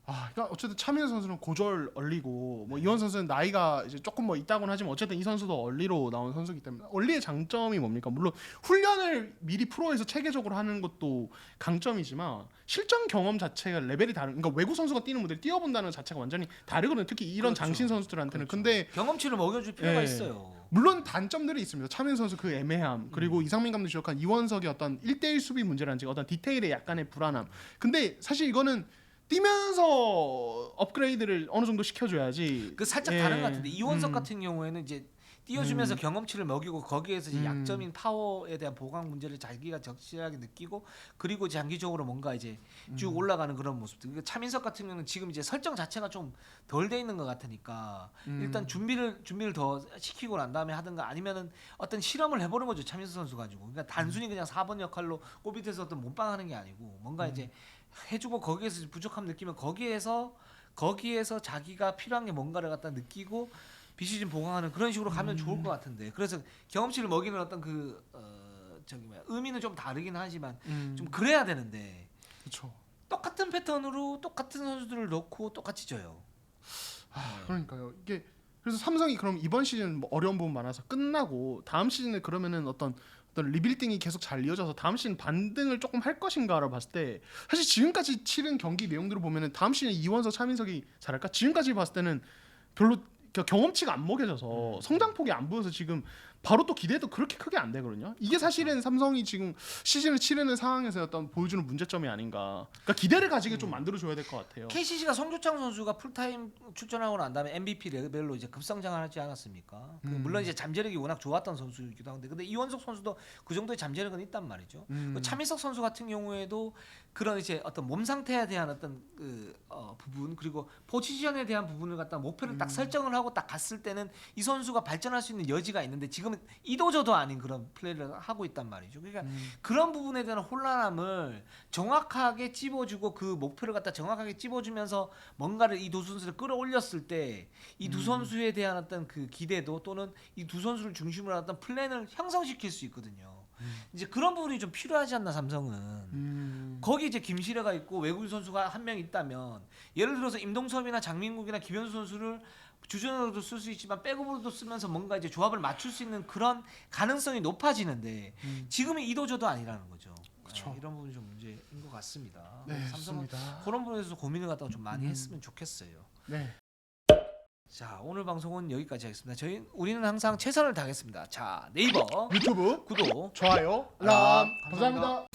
그러니까 어쨌든 차민호 선수는 고졸 얼리고 뭐 이원 선수는 나이가 이제 조금 뭐 있다고는 하지만 어쨌든 이 선수도 얼리로 나온 선수이기 때문에 얼리의 장점이 뭡니까? 물론 훈련을 미리 프로에서 체계적으로 하는 것도 강점이지만 실전 경험 자체가 레벨이 다른. 그러니까 외국 선수가 뛰는 무대를 뛰어본다는 자체가 완전히 다르거든요. 특히 이런 그렇죠. 장신 선수들한테는. 그렇죠. 근데 경험치를 먹여줄 필요가 예. 있어요. 물론 단점들이 있습니다. 차민 선수 그 애매함 그리고 이상민 감독이 지적한 이원석의 어떤 1대1 수비 문제라든지 어떤 디테일의 약간의 불안함. 근데 사실 이거는 뛰면서 업그레이드를 어느 정도 시켜줘야지. 그 살짝 예. 다른 것 같은데 이원석 같은 경우에는 이제 띄워주면서 경험치를 먹이고 거기에서 이제 음. 약점인 파워에 대한 보강 문제를 자기가 적실하게 느끼고 그리고 장기적으로 뭔가 이제 쭉 올라가는 그런 모습들. 그러니까 차민석 같은 경우는 지금 이제 설정 자체가 좀 덜 돼 있는 것 같으니까 일단 준비를 더 시키고 난 다음에 하든가 아니면은 어떤 실험을 해보는 거죠. 차민석 선수 가지고. 그러니까 단순히 그냥 4번 역할로 꼬빗해서 어떤 몸빵하는 게 아니고 뭔가 이제 해주고 거기에서 부족함 느끼면 거기에서 자기가 필요한 게 뭔가를 갖다 느끼고 비시즌 보강하는 그런 식으로 가면 좋을 것 같은데 그래서 경험치를 먹이는 어떤 의미는 좀 다르긴 하지만 좀 그래야 되는데 그렇죠. 똑같은 패턴으로 똑같은 선수들을 넣고 똑같이 져요. 그러니까요. 이게 그래서 삼성이 그럼 이번 시즌 뭐 어려운 부분 많아서 끝나고 다음 시즌에 그러면은 어떤 리빌딩이 계속 잘 이어져서 다음 시즌 반등을 조금 할 것인가를 봤을 때 사실 지금까지 치른 경기 내용들을 보면은 다음 시즌에 이원석 차민석이 잘할까? 지금까지 봤을 때는 별로 경험치가 안 먹여져서 성장폭이 안 보여서 지금 바로 또 기대도 그렇게 크게 안 되거든요. 이게 사실은 삼성이 지금 시즌을 치르는 상황에서 어떤 보여주는 문제점이 아닌가. 그러니까 기대를 가지게 좀 만들어줘야 될 것 같아요. KCC가 송교창 선수가 풀타임 출전하고 난 다음에 MVP 레벨로 이제 급성장을 하지 않았습니까? 물론 이제 잠재력이 워낙 좋았던 선수이기도 한데 근데 이원석 선수도 그 정도의 잠재력은 있단 말이죠. 차민석 선수 같은 경우에도 그런 이제 어떤 몸 상태에 대한 어떤 부분 그리고 포지션에 대한 부분을 갖다 목표를 딱 설정을 하고 딱 갔을 때는 이 선수가 발전할 수 있는 여지가 있는데 지금은 이도저도 아닌 그런 플레이를 하고 있단 말이죠. 그러니까 그런 부분에 대한 혼란함을 정확하게 찝어주고 그 목표를 갖다 정확하게 찝어주면서 뭔가를 이 두 선수를 끌어올렸을 때 이 두 선수에 대한 어떤 그 기대도 또는 이 두 선수를 중심으로 한 어떤 플랜을 형성시킬 수 있거든요. 이제 그런 부분이 좀 필요하지 않나 삼성은. 거기 이제 김시래가 있고 외국인 선수가 한 명 있다면 예를 들어서 임동섭이나 장민국이나 김현수 선수를 주전으로도 쓸 수 있지만 백업으로도 쓰면서 뭔가 이제 조합을 맞출 수 있는 그런 가능성이 높아지는데 지금은 이도저도 아니라는 거죠. 그쵸. 이런 부분이 좀 문제인 것 같습니다. 네, 삼성은 좋습니다. 그런 부분에서 고민을 갖다가 좀 많이 했으면 좋겠어요. 네. 자 오늘 방송은 여기까지 하겠습니다. 우리는 항상 최선을 다하겠습니다. 자 네이버 유튜브 구독 좋아요, 알람. 감사합니다.